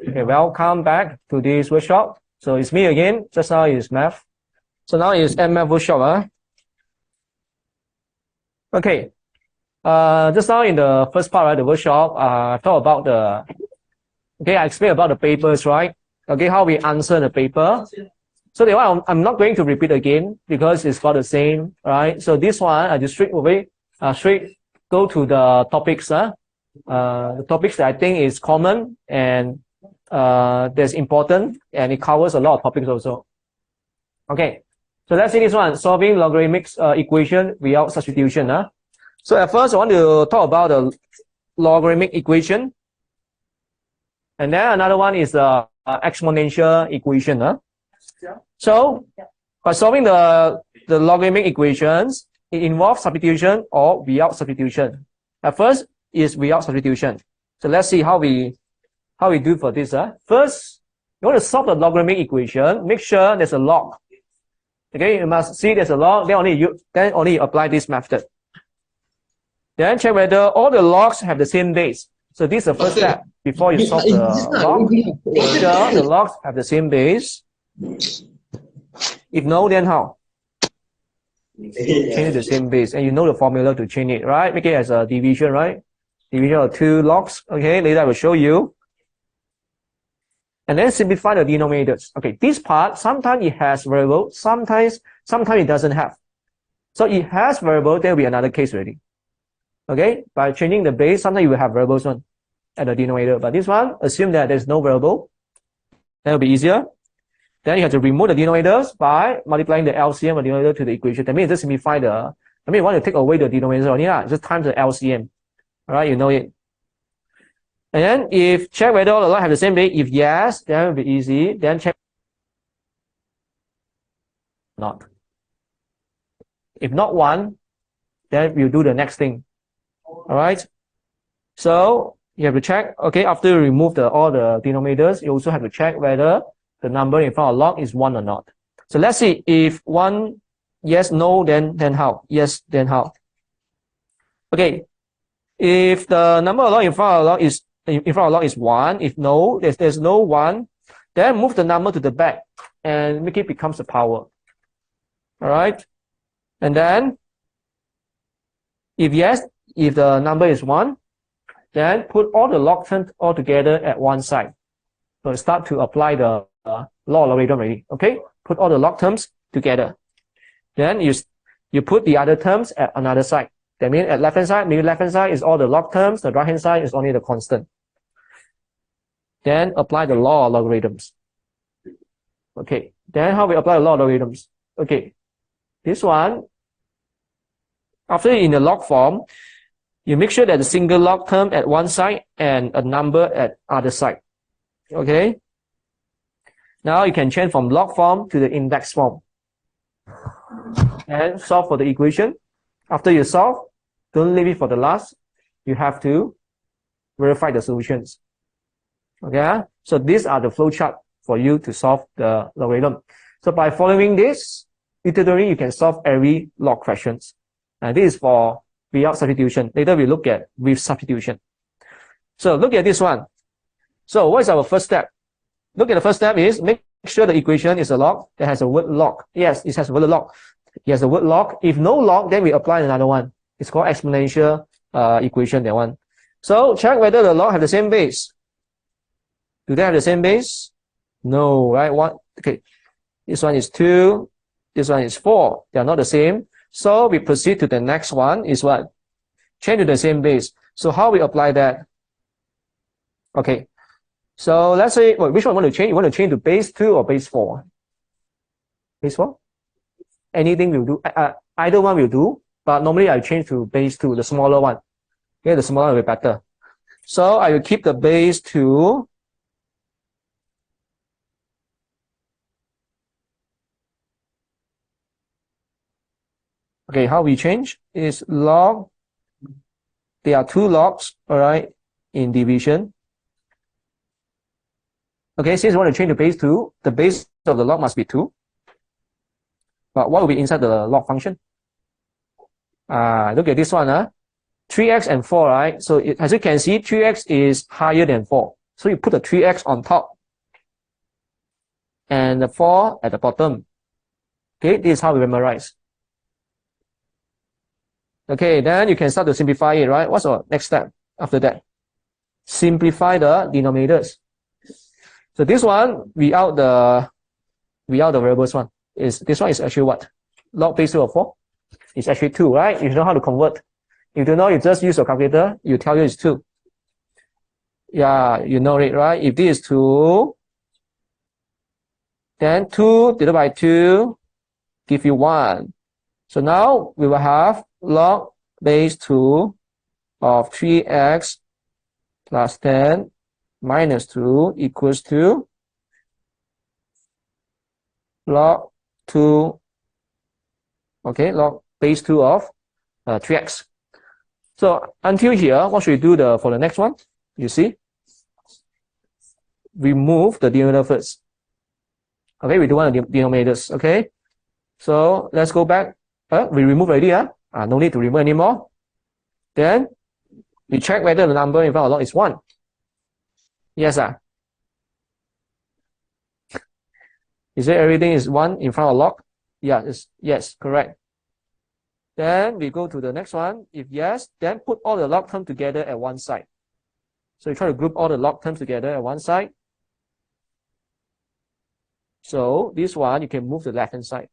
Okay, welcome back to this workshop. So it's me again. Just now is math. So now is math workshop. Okay. Just now in the first part, right, the workshop, I talked about I explained about the papers, right? Okay, how we answer the paper. So the one I'm not going to repeat again because it's got the same, right? So this one I just straight go to the topics. The topics that I think is common and that's important, and it covers a lot of topics also. Okay, so let's see this one, solving logarithmic equation without substitution. So at first I want to talk about the logarithmic equation, and then another one is the exponential equation. So by solving the logarithmic equations, it involves substitution or without substitution. At first is without substitution. So let's see how we do for this. First, you want to solve the logarithmic equation. Make sure there's a log. Okay, you must see there's a log. Then only you apply this method. Then check whether all the logs have the same base. So this is the first step before you solve the log. Make sure the logs have the same base. If no, then how? Change the same base, and you know the formula to change it, right? Make it as a division, right? Division of two logs. Okay, later I will show you. And then simplify the denominators. Okay, this part, sometimes it has variable, sometimes it doesn't have. So it has variable, there will be another case already. Okay, by changing the base, sometimes you will have variables one at the denominator. But this one, assume that there's no variable. That will be easier. Then you have to remove the denominators by multiplying the LCM or denominator to the equation. That means just simplify you want to take away the denominator only, just times the LCM. All right, you know it. And then if check whether all the logs have the same base, if yes, then it will be easy. Then check not. If not one, then we'll do the next thing. All right. So you have to check. Okay, after you remove all the denominators, you also have to check whether the number in front of log is 1 or not. So let's see if 1, yes, no, then how? Yes, then how? Okay, if the number of log in front of log is 1, if no, there's no 1, then move the number to the back and make it becomes a power. All right, and then if yes, if the number is 1, then put all the log terms all together at one side. So start to apply the law logarithm already. Okay, put all the log terms together. Then you put the other terms at another side. That means at left hand side, maybe left hand side is all the log terms, the right hand side is only the constant. Then apply the law of logarithms. Okay, then how we apply the law of logarithms? Okay, this one, after in the log form, you make sure that the single log term at one side and a number at other side. Okay, now you can change from log form to the index form and solve for the equation. After you solve, don't leave it for the last. You have to verify the solutions. Okay, so these are the flow chart for you to solve the logarithm. So by following this, literally you can solve every log questions. And this is for without substitution. Later we look at with substitution. So look at this one. So what is our first step? Look at the first step is make sure the equation is a log that has a word log. Yes, it has a word log. It has a word log. If no log, then we apply another one. It's called exponential equation, that one. So check whether the log have the same base. Do they have the same base? No, right? Okay. This one is 2. This one is 4. They are not the same. So we proceed to the next one is what? Change to the same base. So how we apply that? Okay. So let's say, which one you want to change? You want to change to base 2 or base 4? Base 4? Anything will do. Either one will do, but normally I change to base 2, the smaller one. Okay, the smaller will be better. So I will keep the base 2. Okay, how we change is log. There are 2 logs, all right, in division. Okay, since you want to change the base 2, the base of the log must be 2. But what will be inside the log function? Look at this one. 3x and 4, right? So as you can see, 3x is higher than 4. So you put the 3x on top and the 4 at the bottom. Okay, this is how we memorize. Okay, then you can start to simplify it, right? What's the next step after that? Simplify the denominators. So this one, without the variables one, this one is actually what? Log base 2 of 4? It's actually 2, right? You know how to convert. If you don't know, you just use your calculator, you tell you it's 2. Yeah, you know it, right? If this is 2, then 2 divided by 2 give you 1. So now we will have log base 2 of 3x plus 10 minus 2 equals to log 2, okay, log base 2 of 3x. So until here, what should we do for the next one? You see, remove the denominator first. Okay, we don't want the denominators. Okay, so let's go back. We remove already. No need to remove anymore. Then we check whether the number in front of log is 1. Yes, Is it everything is 1 in front of log? Yeah, yes, correct. Then we go to the next one. If yes, then put all the log terms together at one side. So you try to group all the log terms together at one side. So this one, you can move to the left-hand side.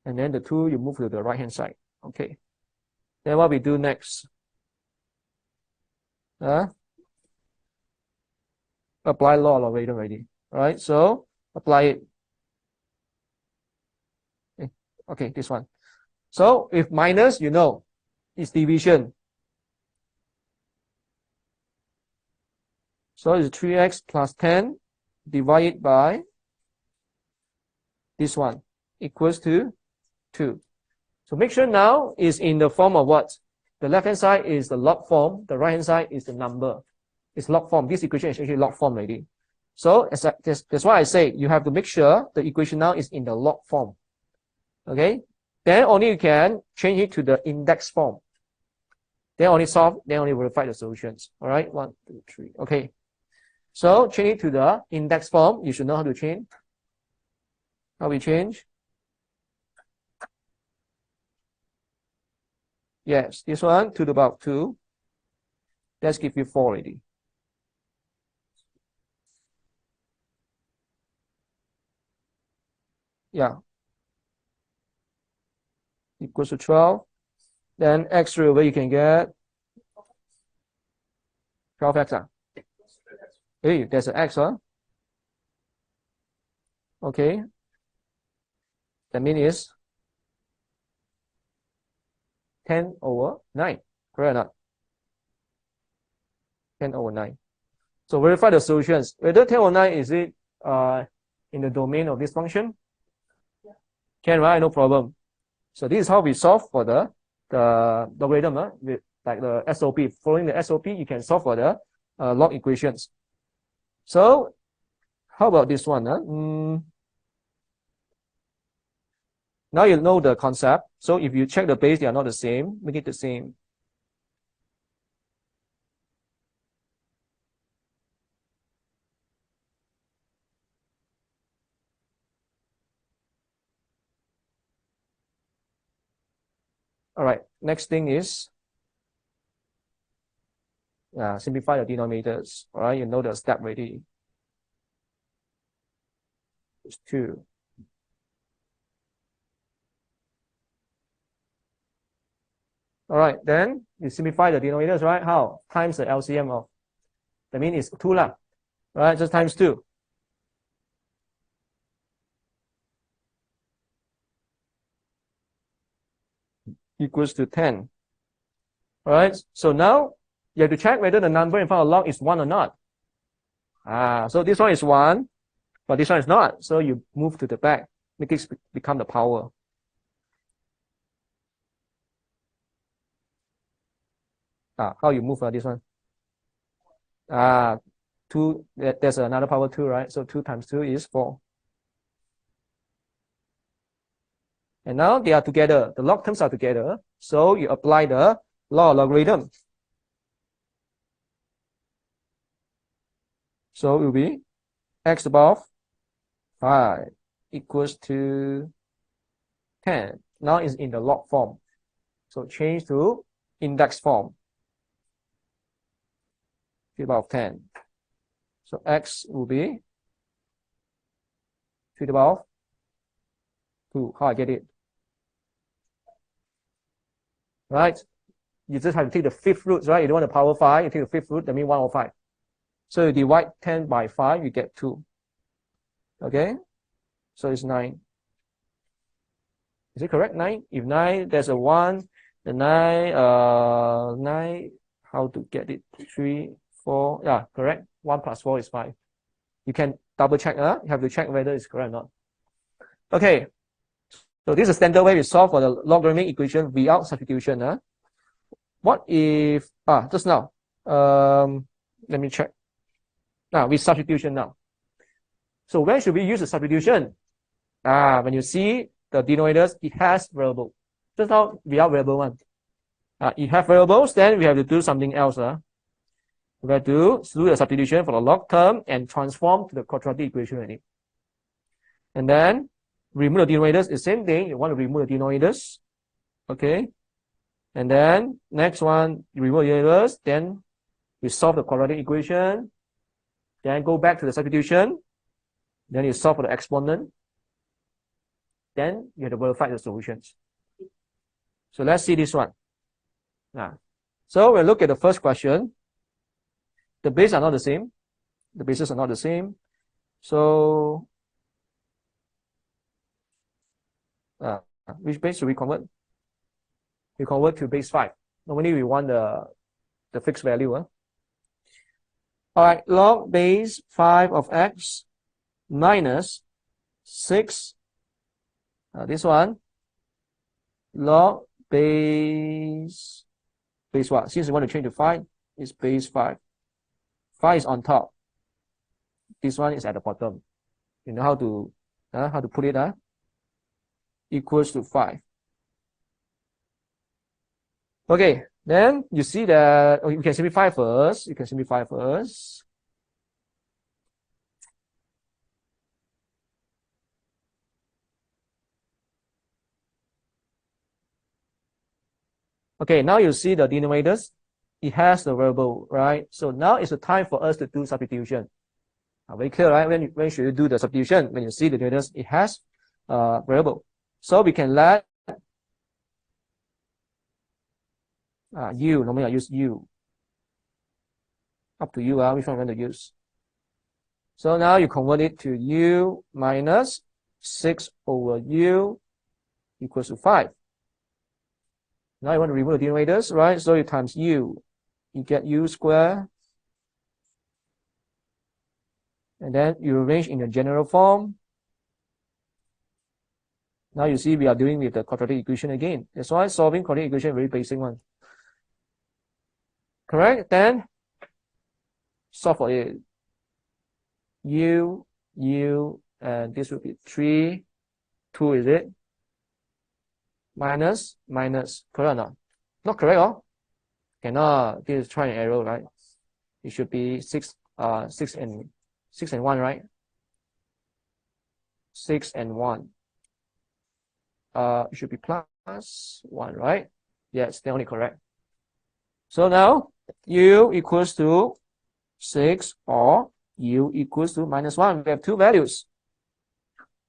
And then the 2, you move to the right-hand side. Okay. Then what we do next? Apply law already. All right, so apply it. Okay, this one. So if minus, you know, it's division. So it's 3x plus 10 divided by this one equals to 2. So make sure now is in the form of what? The left-hand side is the log form. The right-hand side is the number. It's log form. This equation is actually log form already. So that's why I say you have to make sure the equation now is in the log form. Okay? Then only you can change it to the index form. Then only solve, then only verify the solutions. All right? 1, 2, 3. Okay. So change it to the index form. You should know how to change. How we change? Yes, this one to the power 2. Let's give you 4 already. Yeah. Equals to 12. Then x over you can get 12x. Hey, there's an x, huh? Okay. That means is 10 over 9. Correct or not? 10 over 9. So verify the solutions. Whether 10 over 9 is it in the domain of this function? Yeah. Can, right? No problem. So this is how we solve for the logarithm, with like the SOP. Following the SOP, you can solve for the log equations. So how about this one? Now you know the concept. So if you check the base, they are not the same. Make it the same. All right. Next thing is simplify the denominators. All right. You know the step already. It's 2. All right. Then you simplify the denominators, right? How? Times the LCM of. That means it's 2 lah. Right? Just times 2. Equals to 10. All right. So now you have to check whether the number in front of log is 1 or not. So this one is 1, but this one is not. So you move to the back, make it become the power. How you move this one? 2, there's another power 2, right? So 2 times 2 is 4. And now they are together. The log terms are together. So you apply the law of logarithm. So it will be x above 5 equals to 10. Now it's in the log form. So change to index form. 3 above 10. So x will be 3 above 2. How I get it? Right? You just have to take the fifth root, right? You don't want the power 5, you take the fifth root, that means 1 over 5. So you divide 10 by 5, you get 2. Okay? So it's 9. Is it correct? 9? If 9, there's a 1, the 9, 9, how to get it? 3, 4, yeah, correct. 1 plus 4 is 5. You can double check, you have to check whether it's correct or not. Okay. So this is a standard way we solve for the logarithmic equation without substitution. What if, just now, let me check. Now, with substitution now. So when should we use the substitution? When you see the denominators, it has variable. Just now, without variable one. It has variables, then we have to do something else. We have to do the substitution for the log term and transform to the quadratic equation already. And then, remove the denominators, the same thing. You want to remove the denominators. Okay. And then, next one, you remove the denominators, then we solve the quadratic equation. Then go back to the substitution. Then you solve for the exponent. Then you have to verify the solutions. So let's see this one. So we'll look at the first question. The bases are not the same. The bases are not the same. So which base should we convert? We convert to base 5. Normally we want the fixed value. All right, log base 5 of x minus 6. This one, log base what? Since we want to change to 5, it's base 5. 5 is on top. This one is at the bottom. You know how to put it? Equals to 5. Okay, then you see that you can simplify first. You can simplify first. Okay, now you see the denominators. It has the variable, right? So now it's the time for us to do substitution. Very clear, right? When should you do the substitution? When you see the denominators, it has variable. So we can let u. Normally I use u. Up to you, which one I'm going to use. So now you convert it to u minus 6 over u equals to 5. Now you want to remove the denominators, right? So you times u. You get u squared. And then you arrange in the general form. Now you see we are dealing with the quadratic equation again. That's why solving quadratic equation is a very basic one. Correct? Then solve for it. U, and this will be 3, 2, is it? Minus, correct or not? Not correct, oh? Cannot. This is try and error, right? It should be 6 and 1, right? 6 and 1. It should be plus 1, right? Yes, they're only correct. So now u equals to 6 or u equals to minus 1. We have two values.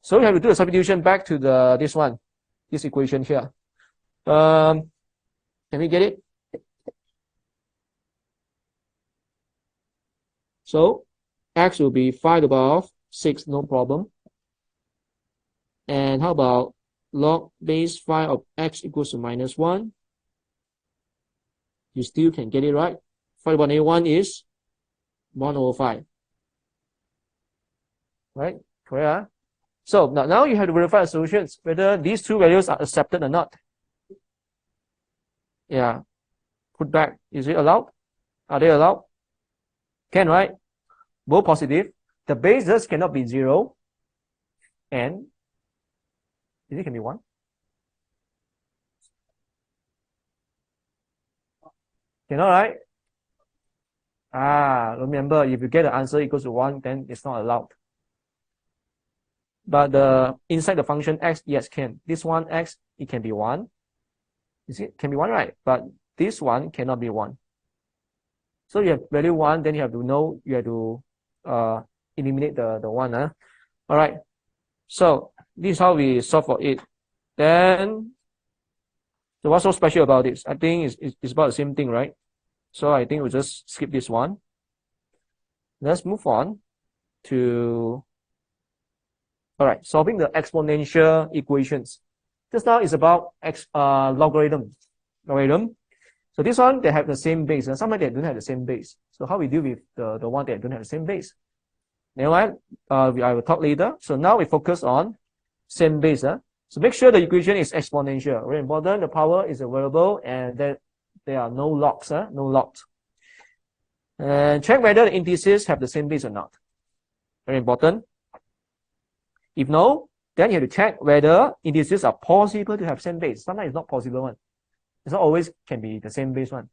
So we have to do a substitution back to this equation here. Can we get it? So x will be 5 above 6, no problem. And how about log base 5 of x equals to minus 1? You still can get it right. 5 over a1 is 1 over 5. Right? Correct? So now you have to verify the solutions, whether these two values are accepted or not. Yeah. Put back. Is it allowed? Are they allowed? Can, right? Both positive. The bases cannot be 0. And it can be 1. Cannot, right? Remember, if you get the answer equals to 1, then it's not allowed. But inside the function x, yes, can. This one x, it can be 1. You see, it can be 1, right? But this one cannot be 1. So you have value 1, then you have to know, you have to eliminate the 1. All right. So this is how we solve for it. Then, so what's so special about this? I think it's about the same thing, right? So I think we'll just skip this one. Let's move on to, all right, solving the exponential equations. Just now is about logarithm. So this one, they have the same base, and sometimes they don't have the same base. So how we deal with the one that don't have the same base? Anyway, I will talk later. So now we focus on same base. So make sure the equation is exponential. Very important. The power is a variable, and that there are no logs. No logs. And check whether the indices have the same base or not. Very important. If no, then you have to check whether indices are possible to have same base. Sometimes it's not possible one. It's not always can be the same base one.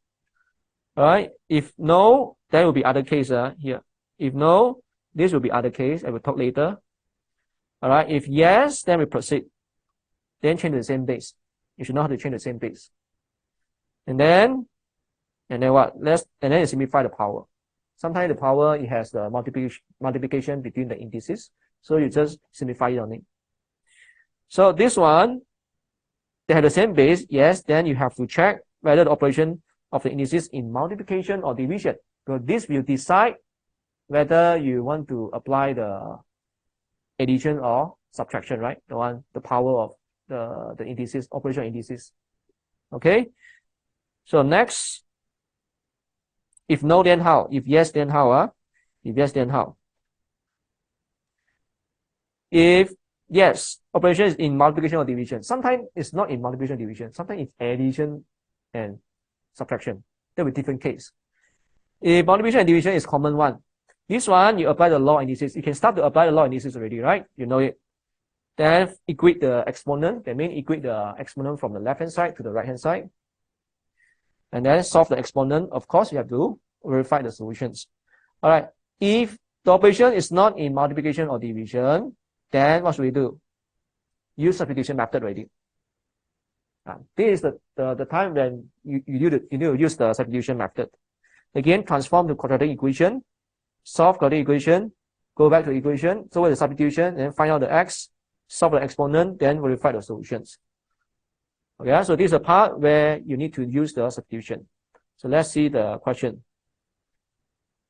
All right. If no, there will be other case here. If no, this will be other case. I will talk later. All right. If yes, then we proceed. Then change to the same base. You should know how to change the same base. And then what? And then you simplify the power. Sometimes the power, it has the multiplication between the indices. So you just simplify it on it. So this one, they have the same base. Yes, then you have to check whether the operation of the indices in multiplication or division. So this will decide whether you want to apply the addition or subtraction, right? The power of the indices, operation indices. Okay. So next, if no, then how? If yes, then how? If yes, then how? If yes, operation is in multiplication or division. Sometimes it's not in multiplication or division. Sometimes it's addition and subtraction. That will be different case. If multiplication and division is common one, this one you apply the law indices. You can start to apply the law indices already, right? You know it. Then equate the exponent. That means equate the exponent from the left hand side to the right hand side. And then solve the exponent. Of course, you have to verify the solutions. All right. If the operation is not in multiplication or division, then what should we do? Use substitution method already. This is the time when you need to use the substitution method. Again, transform the quadratic equation, solve quadratic equation, go back to the equation, so with the substitution, and find out the x, solve the exponent, then verify the solutions. Okay, so this is a part where you need to use the substitution. So let's see the question.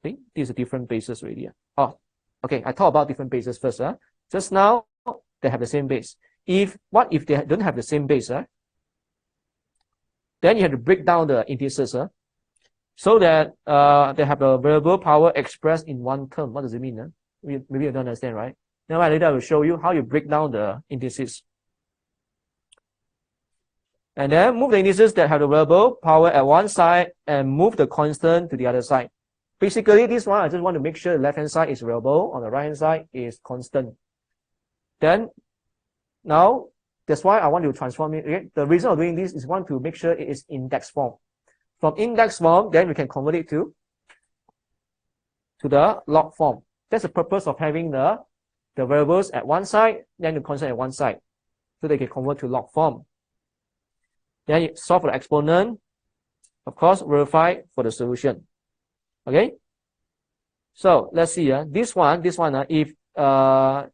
Okay, these are different bases already. Oh, okay, I talk about different bases first. Just now, they have the same base. What if they don't have the same base? Then you have to break down the indices so that they have a variable power expressed in one term. What does it mean? Maybe you don't understand, right? Now later I will show you how you break down the indices. And then move the indices that have the variable power at one side and move the constant to the other side. Basically, this one, I just want to make sure the left-hand side is variable, on the right-hand side is constant. Then, now, that's why I want to transform it. Okay? The reason of doing this is want to make sure it is index form. From index form, then we can convert it to the log form. That's the purpose of having the variables at one side, then the constant at one side. So they can convert to log form. Then you solve for the exponent. Of course, verify for the solution. Okay. So let's see. This one, if are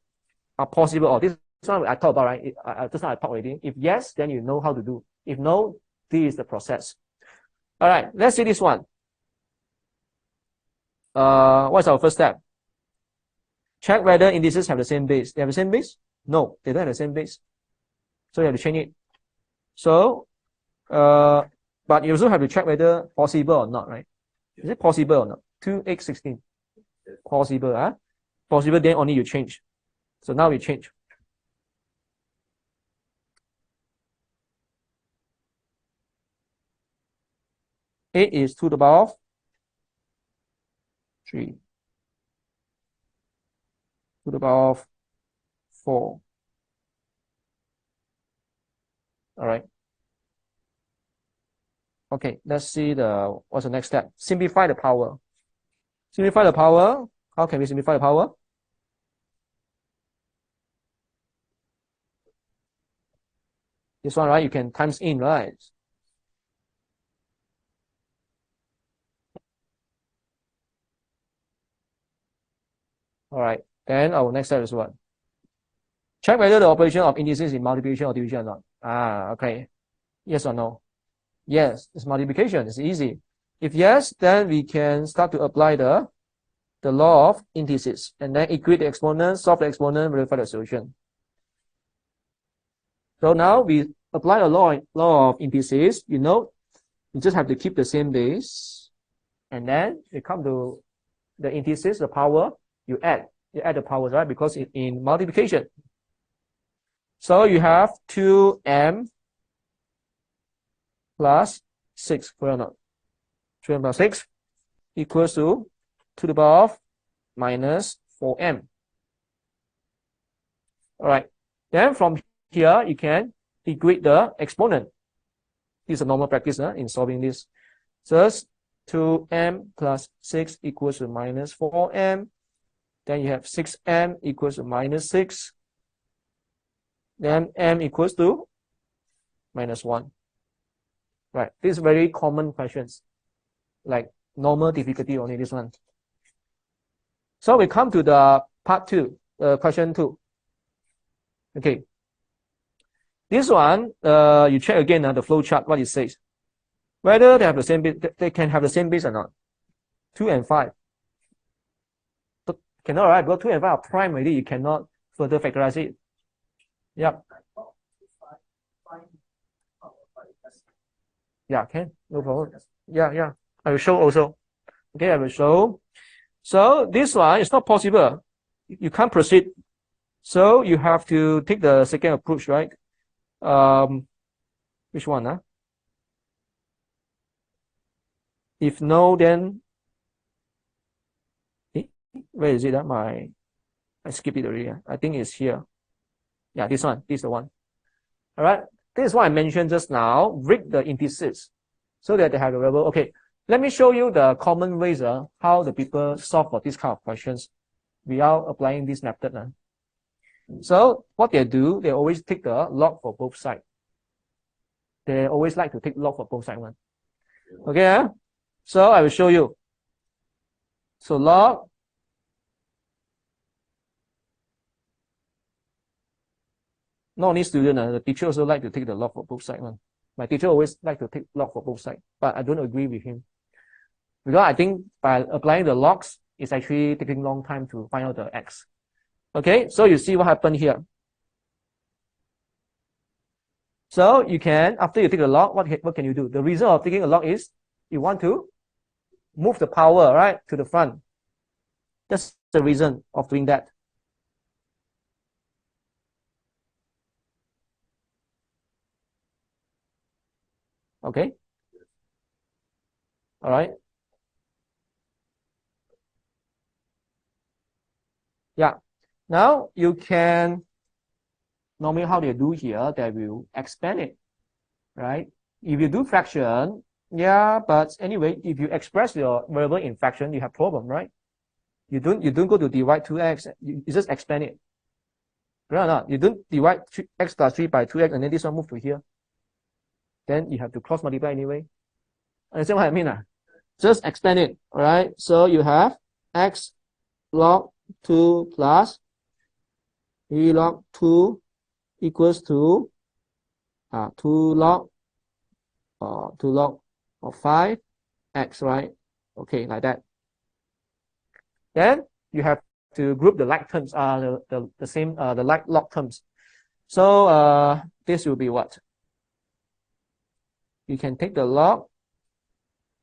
possible, or this one I talked about, right? This one I talked already. If yes, then you know how to do. If no, this is the process. All right. Let's see this one. What's our first step? Check whether indices have the same base. They have the same base? No, they don't have the same base. So you have to change it. So, but you also have to check whether possible or not, right? Is it possible or not? 2, 8, 16. Possible, Possible, then only you change. So now we change. Eight is 2 to the power of 3. 2 to the power of 4. All right. Okay, let's see what's the next step. Simplify the power. Simplify the power. How can we simplify the power? This one, right? You can times in, right? All right. Then our next step is what? Check whether the operation of indices is multiplication or division or not. Okay. Yes or no? Yes, it's multiplication. It's easy. If yes, then we can start to apply the law of indices and then equate the exponent, solve the exponent, verify the solution. So now we apply the law of indices. You just have to keep the same base, and then you come to the indices, the power. You add the powers, right? Because in multiplication. So you have 2m plus 6, correct or not? 2m plus 6 equals to the power of minus 4m. All right. Then from here, you can equate the exponent. This is a normal practice in solving this. So 2m plus 6 equals to minus 4m. Then you have 6m equals to minus 6. Then m equals to minus 1. Right. These are very common questions, like normal difficulty only this one. So we come to the part 2, question 2. Okay. This one, you check again the flow chart, what it says. Whether they have the same base, they can have the same base or not. 2 and 5. But cannot, right? Because 2 and 5 are prime already, you cannot further factorize it. Yep. Yeah, can. No problem. Yeah. I will show also. Okay, I will show. So this one is not possible. You can't proceed. So you have to take the second approach, right? Which one? If no, then where is it? I skipped it already. I think it's here. Yeah, this one. This is the one. All right. This is what I mentioned just now. Rig the indices so that they have a variable. Okay. Let me show you the common ways how the people solve for this kind of questions without applying this method. So what they do, they always take the log for both sides. They always like to take log for both sides. Okay. So I will show you. So log not only student, the teacher also like to take the log for both sides. My teacher always like to take log for both sides, but I don't agree with him. Because I think by applying the logs, it's actually taking long time to find out the x. Okay, so you see what happened here. So you can, after you take a log, what can you do? The reason of taking a log is you want to move the power, right, to the front. That's the reason of doing that. Okay. All right. Yeah. Now you can, normally how they do here, they will expand it, right? If you do fraction, yeah, but anyway, if you express your variable in fraction, you have problem, right? You don't go to divide 2x, you just expand it. Right or not? You don't divide x plus 3 by 2x and then this one move to here. Then you have to cross multiply anyway. Understand what I mean? Just expand it, all right? So you have x log 2 plus e log 2 equals to 2 log of 5x, right? Okay, like that. Then you have to group the like terms, the same, the like log terms. So this will be what? You can take the log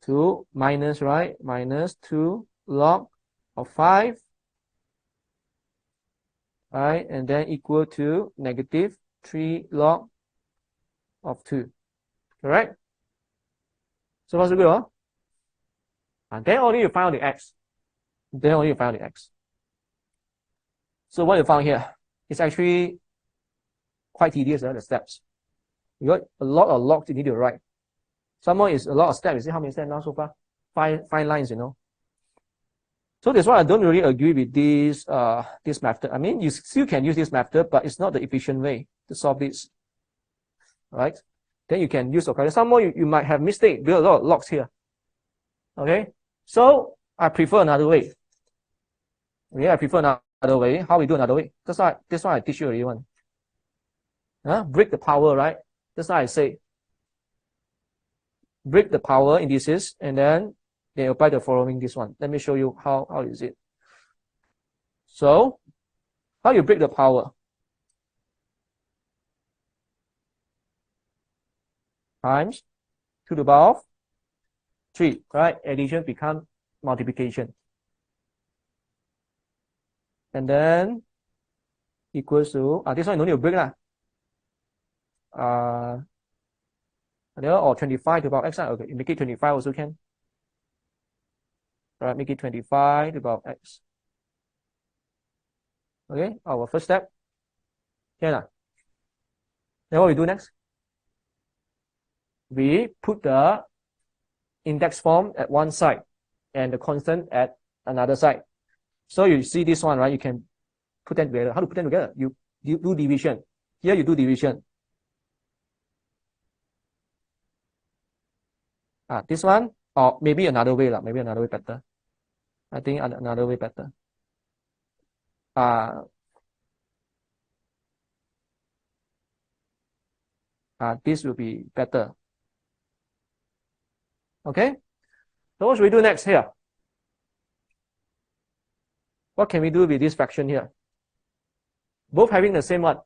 to minus, right? Minus 2 log of 5, right? And then equal to negative 3 log of 2, correct? So what's the good? And then only you find out the x. Then only you find out the x. So what you found here is actually quite tedious, the steps. You got a lot of logs you need to write. Some more is a lot of steps. You see how many steps now so far? Five lines, you know. So that's why I don't really agree with this this method. I mean, you still can use this method, but it's not the efficient way to solve this. Right? Then you can use the calculator. Some more you might have mistake, build a lot of logs here. Okay? So I prefer another way. Okay, I prefer another way. How we do another way? That's why I teach you already one. Break the power, right? That's why I say break the power indices and then they apply the following this one. Let me show you how is it. So how you break the power? Times 2 to the power of 3, right? Addition becomes multiplication. And then equals to, this one you don't need to break lah. Or 25 to the power of x. Okay, you make it 25 also can. All right, make it 25 to the power of x. Okay, our first step. Can. Then what we do next? We put the index form at one side and the constant at another side. So you see this one, right? You can put them together. How to put them together? You do division. Here you do division. This one, or maybe another way lah. Maybe another way better. I think another way better. This will be better. Okay. So what should we do next here? What can we do with this fraction here? Both having the same what?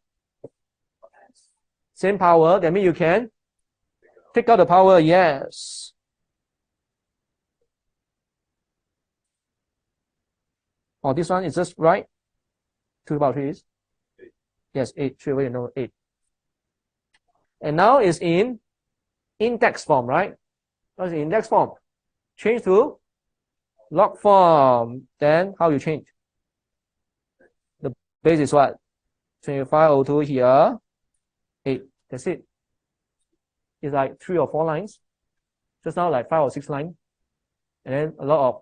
Same power. That means you can take out the power. Yes. Oh, this one is just right. 2 to the power of 3 is? Yes, 8. Straight away you know 8. And now it's in index form, right? What's the index form? Change to log form. Then how you change? The base is what? 2502 here. 8. That's it. It's like 3 or 4 lines. Just now like 5 or 6 lines. And then a lot of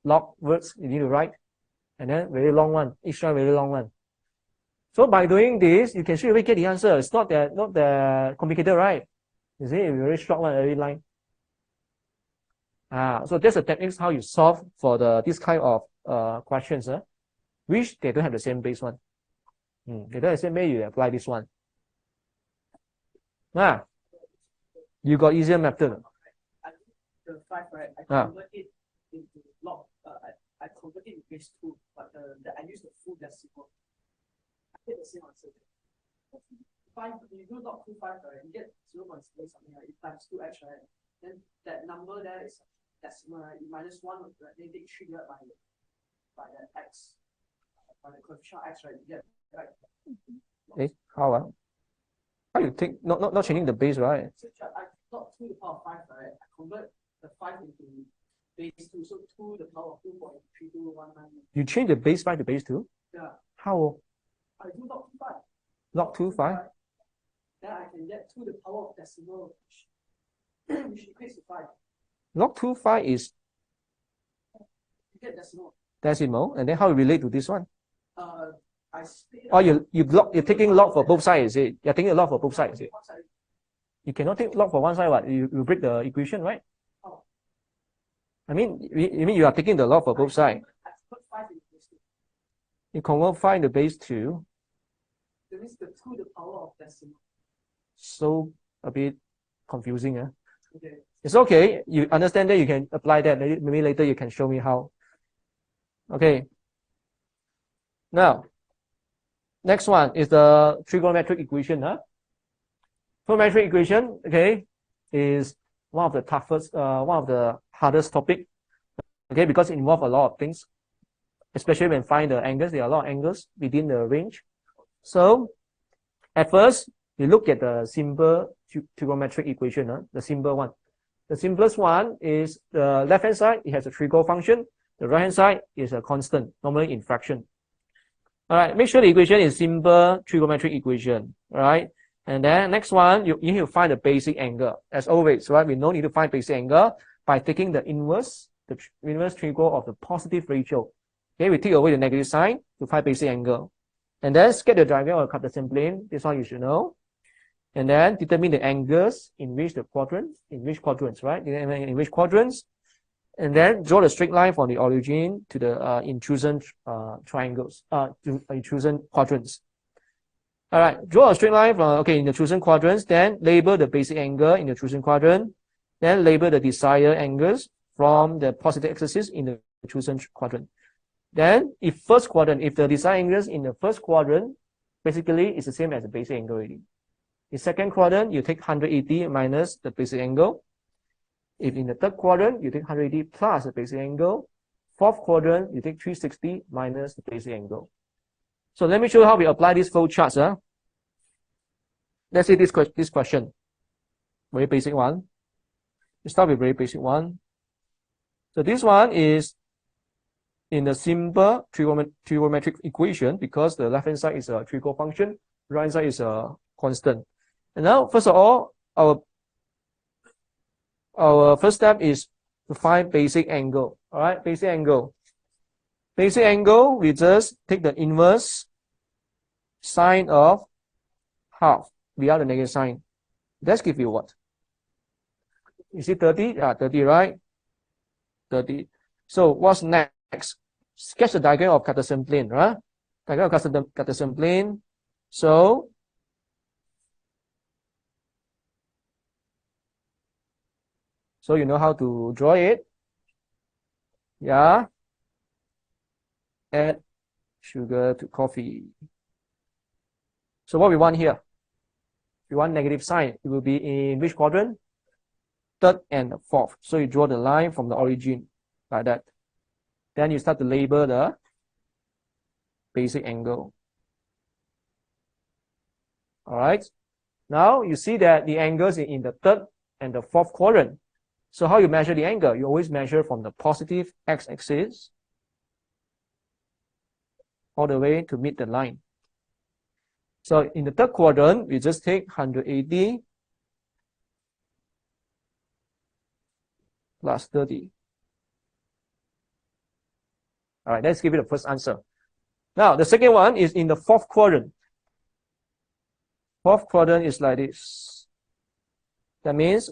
log words you need to write. And then very long one. Each one very long one. So by doing this, you can straight away get the answer. It's not that complicated, right? You see, it's very short one, every line. So that's the techniques how you solve for this kind of questions, which they don't have the same base one. They don't have the same base, you apply this one. You got easier method. The 5, right? I convert it into log. I convert it to base 2, but I use the full decimal. I get the same answer. 5, you do log 2 5, right? You get 0.3 something, right? It times 2x, right? Then that number there is decimal, right? You minus 1, right? Then they trigger by the x, by the coefficient x, right? You get right. Okay, how? How you take not changing the base, right? So I log 2 to the power of 5, right? I convert the 5 into base 2, so 2 to the power of 2.3219. You change the base 5 to base 2? Yeah. How? I do log 2 5. Log 2 5? Then I can get 2 to the power of decimal, which equates to 5. Log 2 5 is You get decimal. Decimal, and then how you relate to this one? I split. Oh, you're taking log for both sides, is it? You're taking a log for both sides, is it? You cannot take log for one side, what? You break the equation, right? Oh. I mean, you are taking the log for both sides. I put 5 in base 2. You convert 5 in the base 2. That means the 2 to the power of decimal. So a bit confusing, Okay. It's okay. You understand that, you can apply that. Maybe later you can show me how. Okay. Now, next one is the trigonometric equation. Trigonometric equation, okay, is one of the toughest, one of the hardest topic. Okay, because it involves a lot of things, especially when find the angles. There are a lot of angles within the range. So, at first, we look at the simple trigonometric equation, the simple one. The simplest one is the left-hand side, it has a trigo function. The right-hand side is a constant, normally in fraction. All right, make sure the equation is simple trigonometric equation, all right? And then next one, you need to find the basic angle. As always, right? We no need to find basic angle by taking the inverse triangle of the positive ratio. Okay, we take away the negative sign to find basic angle. And then get the diagram of Cartesian plane. This one you should know. And then determine the angles in which quadrants, right? In which quadrants. And then draw the straight line from the origin to the intrusion triangles, intrusion quadrants. All right, draw a straight line from, in the chosen quadrants, then label the basic angle in the chosen quadrant, then label the desired angles from the positive axis in the chosen quadrant. Then if the desired angles in the first quadrant, basically it's the same as the basic angle already. In second quadrant, you take 180 minus the basic angle. If in the third quadrant, you take 180 plus the basic angle. Fourth quadrant, you take 360 minus the basic angle. So let me show you how we apply these flow charts. Let's see this question. Very basic one. We start with very basic one. So this one is in the simple trigonometric equation because the left hand side is a trigo function, right hand side is a constant. And now, first of all, our first step is to find basic angle. All right, basic angle. Basic angle, we just take the inverse sine of half without the negative sign. Let's give you what? You see 30? Yeah, 30, right? 30. So what's next? Sketch the diagram of Cartesian plane, right? Diagram of Cartesian plane. So you know how to draw it. Yeah. Add sugar to coffee. So what we want here? We want negative sign. It will be in which quadrant? Third and fourth. So you draw the line from the origin like that. Then you start to label the basic angle. All right. Now you see that the angles in the third and the fourth quadrant. So how you measure the angle? You always measure from the positive x-axis all the way to meet the line. So in the third quadrant, we just take 180 plus 30. All right, let's give it the first answer. Now, the second one is in the fourth quadrant. Fourth quadrant is like this. That means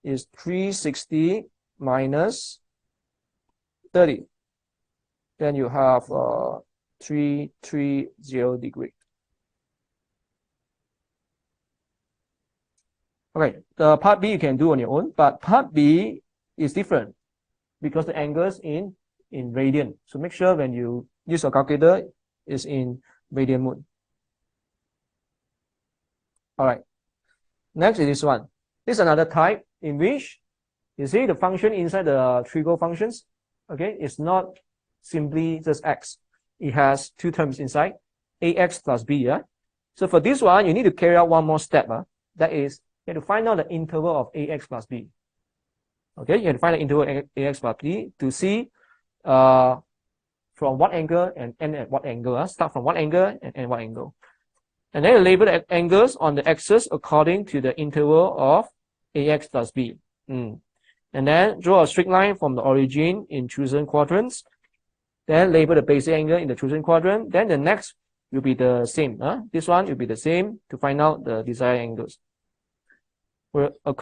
it's 360 minus 30. Then you have 330 degree. Okay, the part B you can do on your own, but part B is different because the angles in radian. So make sure when you use your calculator, it's in radian mode. All right. Next is this one. This is another type in which you see the function inside the trigo functions. Okay, it's not simply just x. It has two terms inside, ax plus b. Yeah. So for this one, you need to carry out one more step. That is, you have to find out the interval of ax plus b. Okay, you have to find the interval ax plus b to see from what angle and end at what angle. Start from what angle and end what angle. And then label the angles on the axis according to the interval of ax plus b. And then draw a straight line from the origin in chosen quadrants. Then label the basic angle in the chosen quadrant. Then the next will be the same. This one will be the same to find out the desired angles. Well, of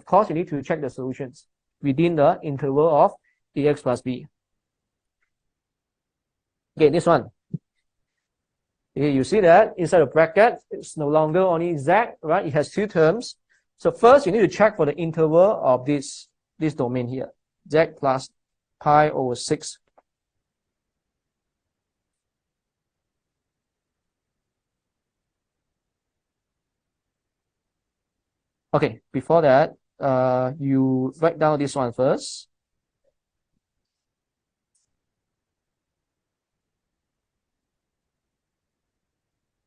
course, you need to check the solutions within the interval of ax plus b. Okay, this one. Okay, you see that inside the bracket, it's no longer only z, right? It has two terms. So first, you need to check for the interval of this domain here, z plus pi over 6. Okay, before that, you write down this one first.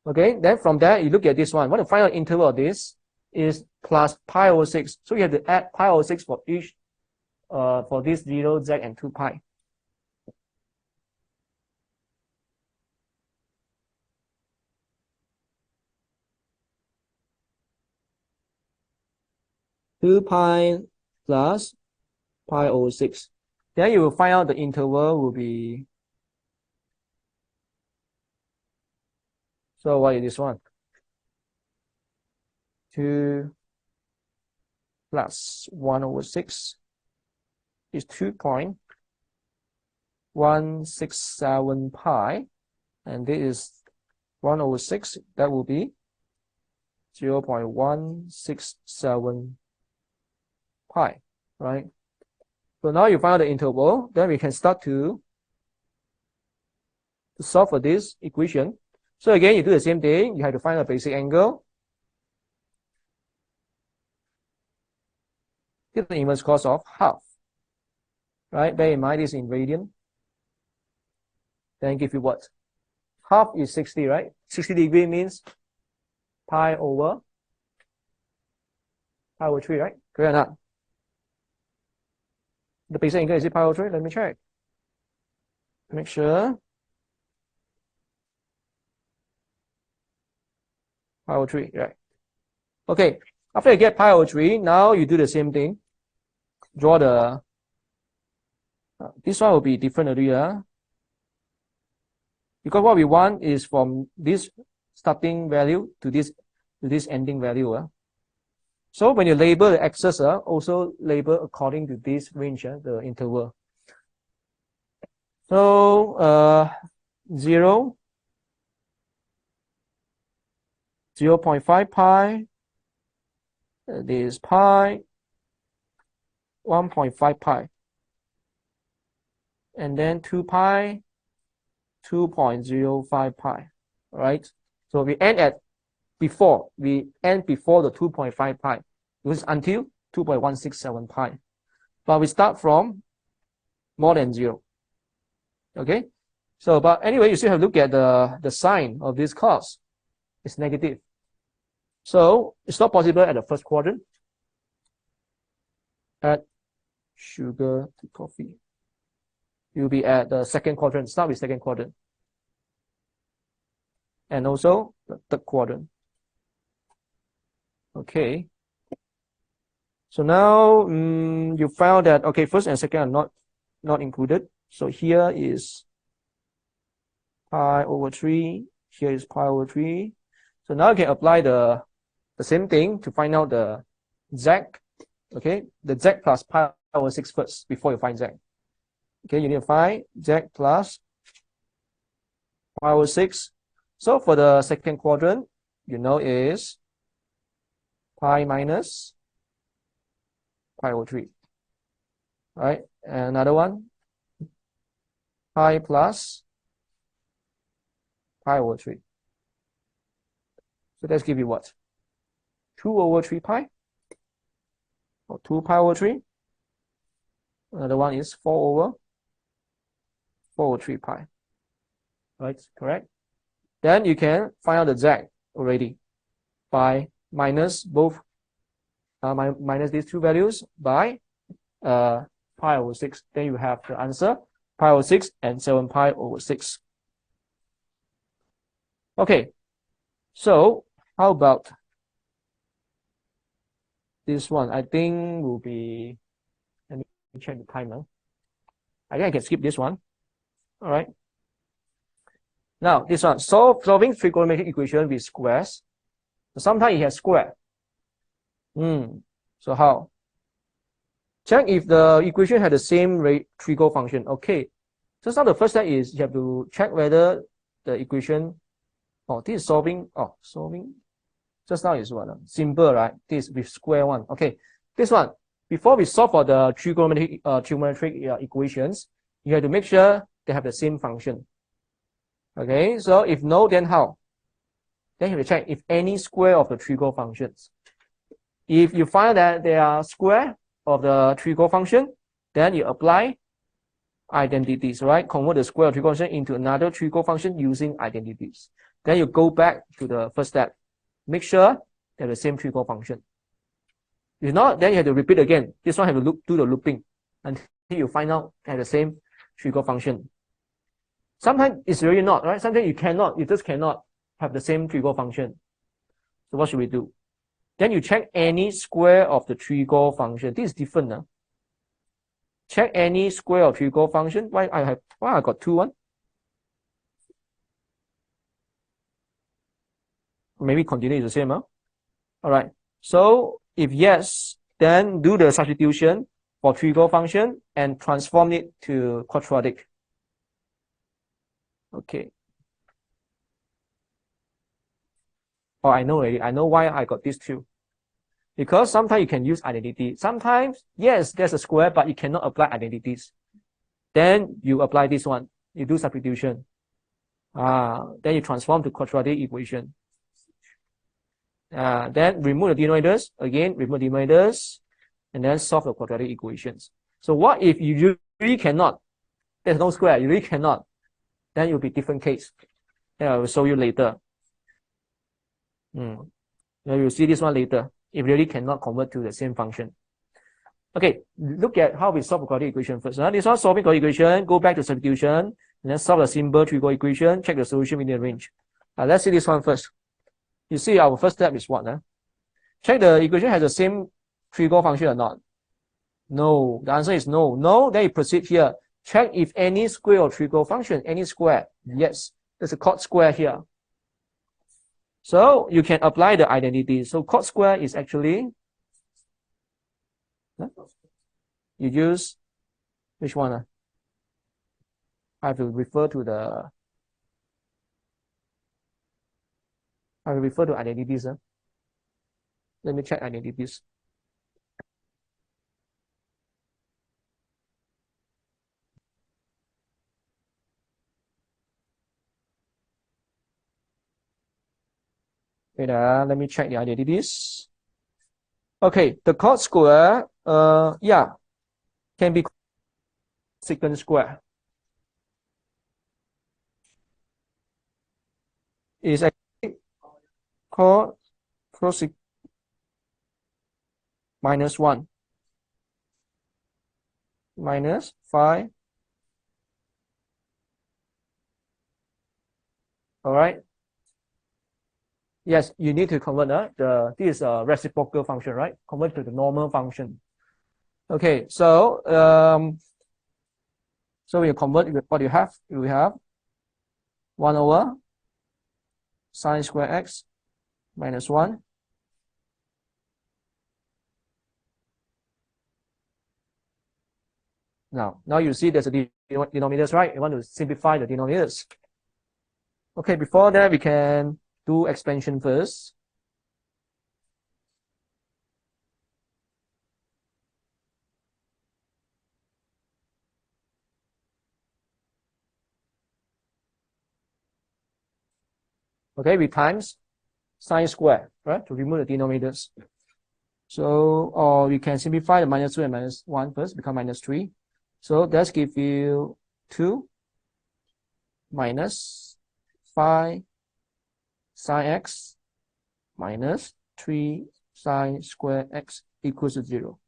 Okay, then from there, you look at this one. What the final interval of this is plus pi over 6. So you have to add pi over 6 for each, for this 0, z, and 2 pi. 2 pi plus pi over 6. Then you will find out the interval will be, so what is this one? 2 plus 1 over 6 is 2.167 pi, and this is 1 over 6, that will be 0.167 pi, right? So now you find out the interval, then we can start to solve for this equation. So again, you do the same thing, you have to find a basic angle. Get the inverse cos of half, right? Bear in mind this in radian. Then give you what? Half is 60, right? 60 degree means pi over 3, right? Correct or not? The basic angle is it pi over 3? Let me check. Make sure. Pi over 3, right? Okay. After you get pi over 3, now you do the same thing. Draw the. This one will be different area. Because what we want is from this starting value to this ending value. So when you label the axis, also label according to this range, the interval. So 0, 0.5 pi, this pi, 1.5 pi, and then 2 pi, 2.05 pi, right? So we end at before the 2.5 pi, which is until 2.167 pi. But we start from more than 0. Okay? So, but anyway, you still have to look at the sign of this cos. It's negative. So it's not possible at the first quadrant. Add sugar to coffee. You'll be at the second quadrant. Start with second quadrant. And also the third quadrant. Okay. So now you found that, okay, first and second are not included. So here is pi over 3. Here is pi over 3. So now you can apply the same thing to find out the z. Okay, the z plus pi over 6 first before you find z. Okay, you need to find z plus pi over 6. So for the second quadrant, you know is pi minus pi over 3. Right? And another one, pi plus pi over 3. So let's give you what? 2 over 3 pi, or 2 pi over 3. Another one is 4 over 3 pi. Right? Correct? Then you can find out the z already by minus both, minus these two values by pi over 6. Then you have the answer, pi over 6 and 7 pi over 6. Okay, so how about this one? I think will be, let me check the timer. I think I can skip this one. All right. Now this one, solving trigonometric equation with squares. Sometimes it has square. So how? Check if the equation had the same trigo function. Okay. So now the first step is you have to check whether the equation, this is solving, solving. Just now is what? Simple, right? This with square one. Okay. This one, before we solve for the trigonometric equations, you have to make sure they have the same function. Okay. So if no, then how? Then you have to check if any square of the trigo functions. If you find that they are square of the trigo function, then you apply identities, right? Convert the square of trigo function into another trigo function using identities. Then you go back to the first step. Make sure they have the same trigo function. If not, then you have to repeat again. This one have to do the looping until you find out they have the same trigo function. Sometimes it's really not, right? Sometimes you just cannot have the same trigo function. So what should we do? Then you check any square of the trigo function. This is different. Check any square of trigo function. Why I got 2, 1? Maybe continue is the same, huh? All right. So if yes, then do the substitution for trigo function and transform it to quadratic. Okay. Oh, I know already. I know why I got these 2. Because sometimes you can use identity. Sometimes, yes, there's a square, but you cannot apply identities. Then you apply this one. You do substitution. Then you transform to quadratic equation. Then remove the denominators. Again, remove the denominators. And then solve the quadratic equations. So what if you really cannot? There's no square. You really cannot. Then it will be different case. I will show you later. You'll see this one later. It really cannot convert to the same function. Okay, look at how we solve a quadratic equation first. This one solving quadratic equation, go back to substitution, and then solve the simple trigo equation, check the solution within the range. Let's see this one first. You see our first step is what? Check the equation has the same trigo function or not. No, the answer is no. No, then you proceed here. Check if any square of trigo function, any square. Yes, there's a chord square here. So you can apply the identity. So chord square is actually, you use which one? I have to refer to the, I will refer to identities. Let me check identities. Wait, let me check the identities. Okay, the chord square, yeah, can be secant square. Is actually called cosec minus 1 minus 5. All right. Yes, you need to convert this is a reciprocal function, right? Convert to the normal function. Okay, so so you convert what you have. You have 1 over sine square x minus 1 now you see there's a denominators, right? You want to simplify the denominators. Okay, before that we can do expansion first. Okay, we times sine square, right? To remove the denominators. So, or we can simplify the minus 2 and minus 1 first, become minus 3. So that's give you 2 minus 5 sine x minus 3 sine square x equals to 0.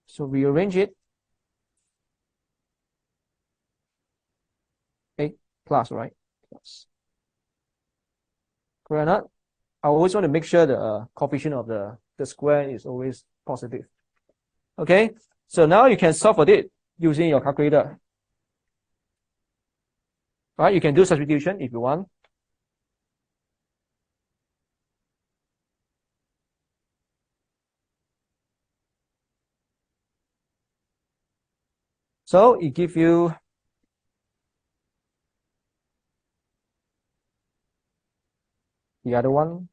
So we arrange it. 8 plus, right? Plus. Correct or not? I always want to make sure the coefficient of the square is always positive. Okay, so now you can solve for it using your calculator. Right, you can do substitution if you want. So it gives you the other one.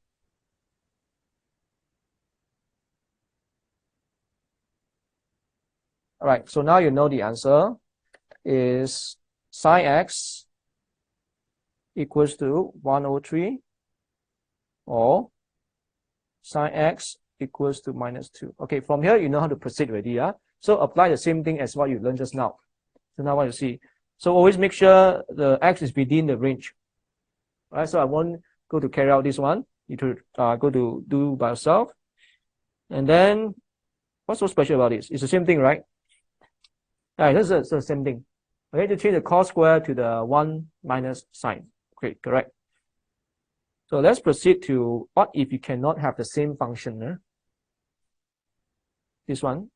All right, so now you know the answer is sine x equals to 103 or sine x equals to minus 2. Okay, from here you know how to proceed already. Yeah? So apply the same thing as what you learned just now. So now what you see. So always make sure the x is within the range. All right, so I won't go to carry out this one. You to go to do by yourself. And then what's so special about this? It's the same thing, right? All right, that's the same thing. Okay, to change the cos square to the 1 minus sine. Okay, correct. So let's proceed to what if you cannot have the same function. This one.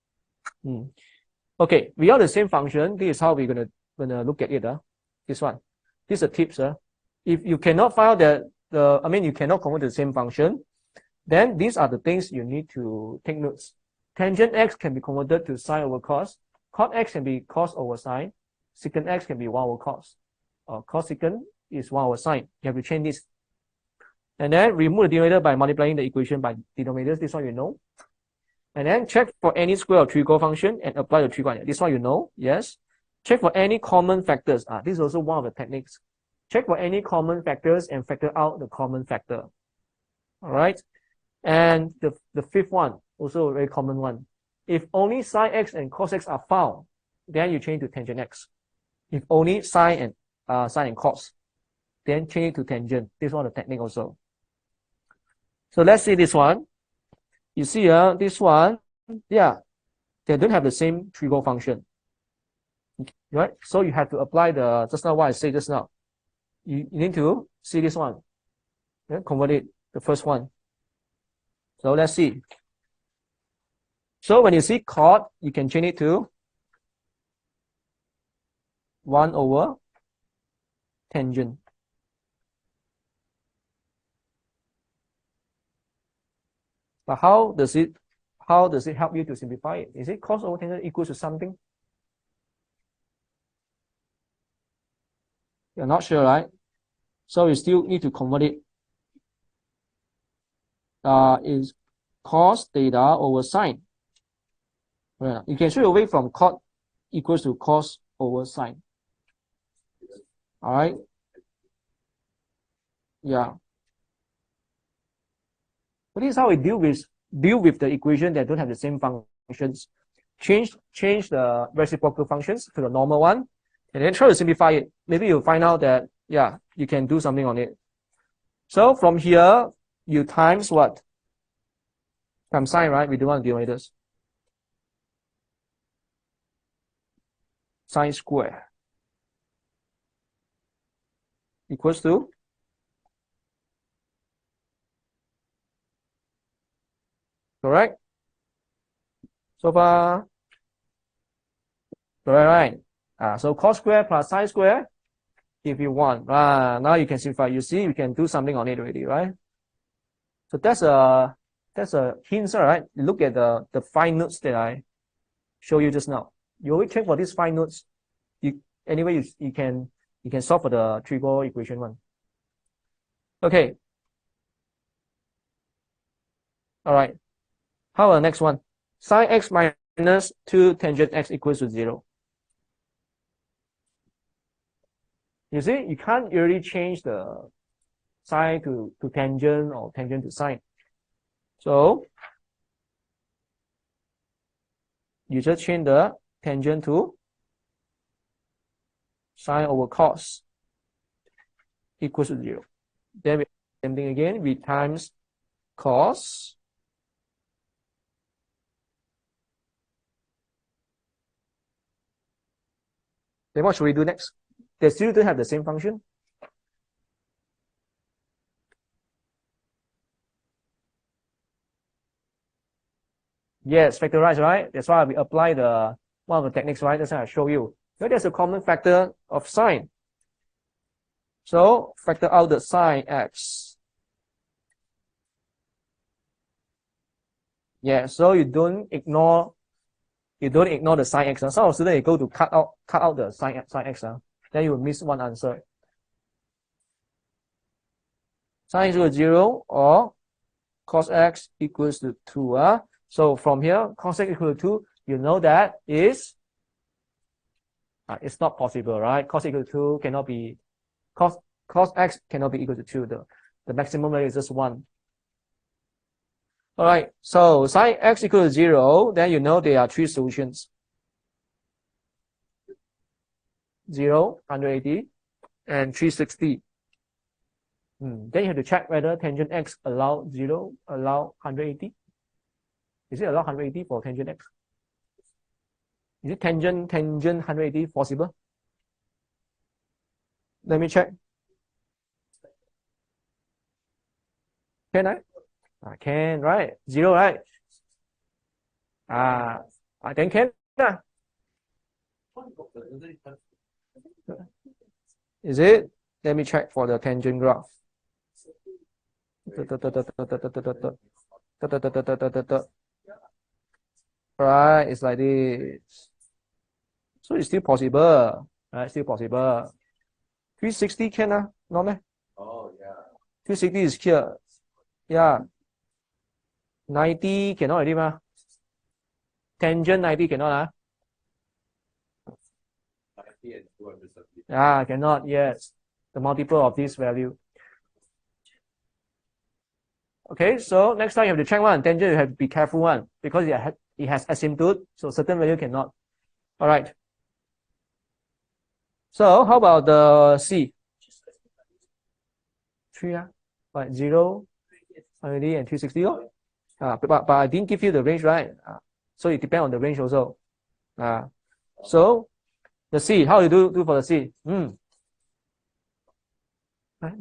Okay, we have the same function. This is how we're gonna look at it. This one. This is a tips. If you cannot find out you cannot convert the same function, then these are the things you need to take notes. Tangent x can be converted to sine over cos. Cot x can be cos over sine. Secant x can be 1 over cos. Cosecant is 1 over sine. You have to change this. And then remove the denominator by multiplying the equation by denominators. This one you know. And then check for any square of trigo function and apply the trigo. This one you know. Yes. Check for any common factors. This is also one of the techniques. Check for any common factors and factor out the common factor. All right. And the fifth one, also a very common one. If only sine x and cos x are found, then you change to tangent x. If only sine and cos, then change it to tangent. This one the technique also. So let's see this one. You see this one, yeah, they don't have the same trigo function. Right? So you have to apply just now what I said just now. You need to see this one. Convert it, the first one. So let's see. So when you see cot, you can change it to 1 over tangent. But how does it help you to simplify it? Is it cos over tangent equals to something? You're not sure, right? So you still need to convert it. Is cos theta over sine. Right. You can switch away from cot equals to cos over sine. All right. Yeah. So this is how we deal with the equation that don't have the same functions. Change the reciprocal functions to the normal one, and then try to simplify it. Maybe you'll find out that you can do something on it. So from here, you times what? Times sine, right? We do want denominators. Sine square equals to correct? So far, correct, right? So cos square plus sine square, if you want. Now you can simplify. You see, you can do something on it already, right? So that's a hint, right? You look at the 5 notes that I show you just now. You always check for these 5 notes. Anyway, you can solve for the trigo equation one. Okay. All right. How about the next one? Sine x minus 2 tangent x equals to 0. You see, you can't really change the sine to tangent or tangent to sine. So you just change the tangent to sine over cos equals to 0. Then we do the same thing again. We times cos then what should we do next? They still don't have the same function. Yes, factorize, right? That's why we apply one of the techniques, right? That's why I show you. So there's a common factor of sine. So factor out the sine x. Yeah, so you don't ignore the sine x. Some of the students they go to cut out the sine x. Then you will miss one answer. Sine equals 0 or cos x equals to 2. So from here, cos x equal to 2, you know that is it's not possible, right? Cos equal to 2 cannot be cos x cannot be equal to 2. The maximum value is just 1. All right, so sine x equal to 0, then you know there are 3 solutions. 0, 180, and 360. Then you have to check whether tangent x allow 0, allow 180. Is it allow 180 for tangent x? Is it tangent 180 possible? Let me check. Can I? I can, right? 0, right? Then can. Is it? Let me check for the tangent graph. Right, it's like this. So it's still possible, right? Still possible. 360 can, not meh? Oh, yeah. 360 is here. Yeah. 90 cannot already, ma. Tangent 90 cannot, 90 and 270. cannot, yes. The multiple of this value. Okay, so next time you have to check one. Tangent, you have to be careful one because it has asymptote, so certain value cannot. All right. So how about the C? 3, right? 0 already and 360. But I didn't give you the range, right? So it depends on the range also. So the C, how you do for the C? Then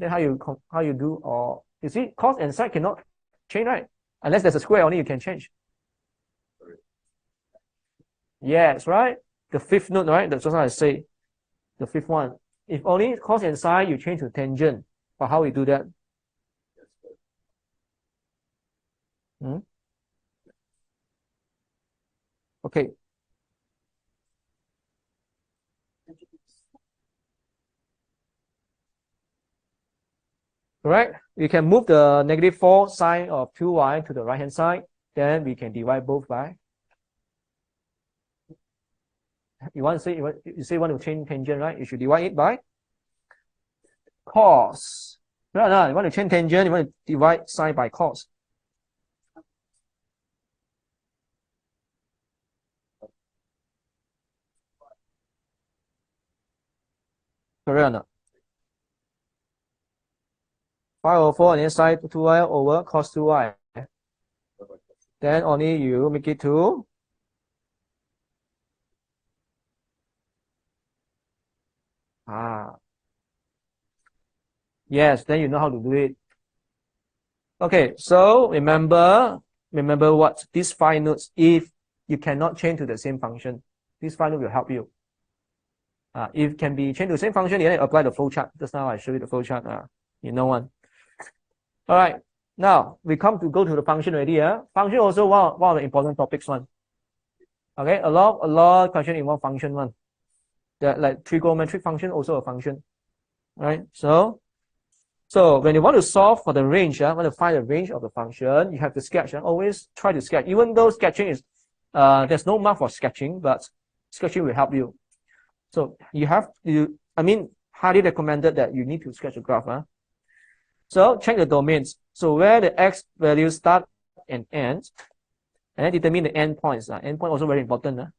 how you do, or you see cos and sine cannot change, right? Unless there's a square only you can change. Yes, right? The fifth note, right? That's what I say. The fifth one. If only cos and sine, you change to tangent. But how we do that? Okay. Correct? We can move the -4 sine of 2y to the right hand side. Then we can divide both by. You want to say you want to change tangent, right? You should divide it by cos. No, you want to change tangent, you want to divide sine by cos. Correct or not? 5/4 and then sine 2y over cos 2y. Then only you make it to yes, then you know how to do it. Okay, so remember what these 5 notes, if you cannot change to the same function, this 5 note will help you. If it can be changed to the same function, you then apply the flow chart. Just now I showed you the flow chart. You know one. All right. Now we go to the function already. Function also one of the important topics one. Okay, a lot question involve function one. That like trigonometric function also a function. Right. So when you want to solve for the range, want to find the range of the function, you have to sketch. Always try to sketch. Even though sketching is there's no mark for sketching, but sketching will help you. So highly recommended that you need to sketch a graph. So check the domains. So where the x values start and end, and then determine the endpoints. Endpoint also very important.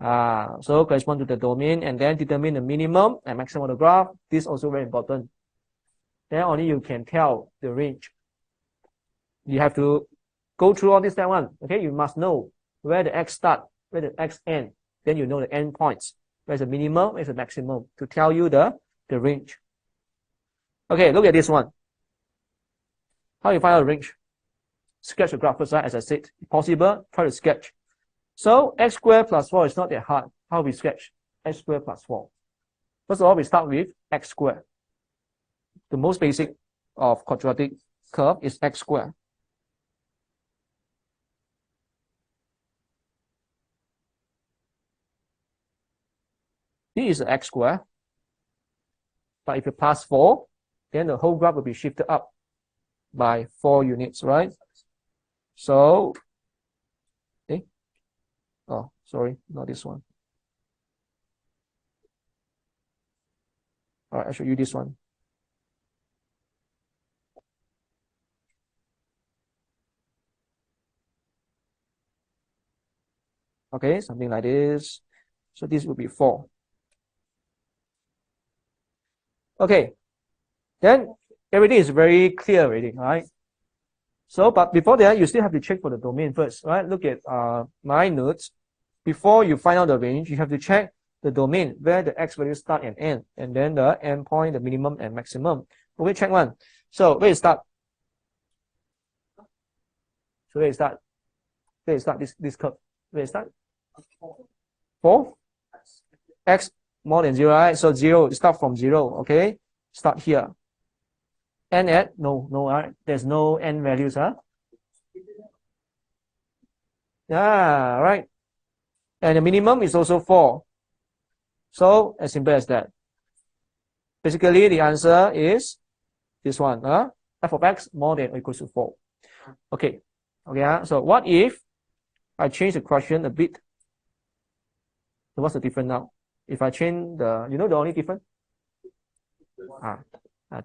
So correspond to the domain, and then determine the minimum and maximum of the graph. This is also very important. Then only you can tell the range. You have to go through all this step one. Okay, you must know where the x start, where the x end. Then you know the endpoints. Where's the minimum, where's the maximum to tell you the range. Okay, look at this one. How you find out the range? Sketch the graph first, as I said. If possible, try to sketch. So x squared plus 4 is not that hard. How we sketch x squared plus 4? First of all, we start with x squared. The most basic of quadratic curve is x squared. This is x squared. But if you plus 4, then the whole graph will be shifted up by 4 units, right? So, oh, sorry, not this one. All right, I'll show you this one. Okay, something like this. So this will be 4. Okay, then everything is very clear already, right? So, but before that, you still have to check for the domain first, right? Look at my notes. Before you find out the range, you have to check the domain where the x values start and end, and then the endpoint, the minimum and maximum. Okay, check one. So where you start? So where is that? Where is that? This curve. Where is that? 4? X more than 0, right? So 0, start from 0, okay? Start here. N at? No, right? There's no N values, huh? Yeah, right. And the minimum is also 4. So as simple as that. Basically, the answer is this one, huh? F of x more than or equals to 4. Okay. Okay, so what if I change the question a bit? So what's the difference now? If I change the, you know the only difference?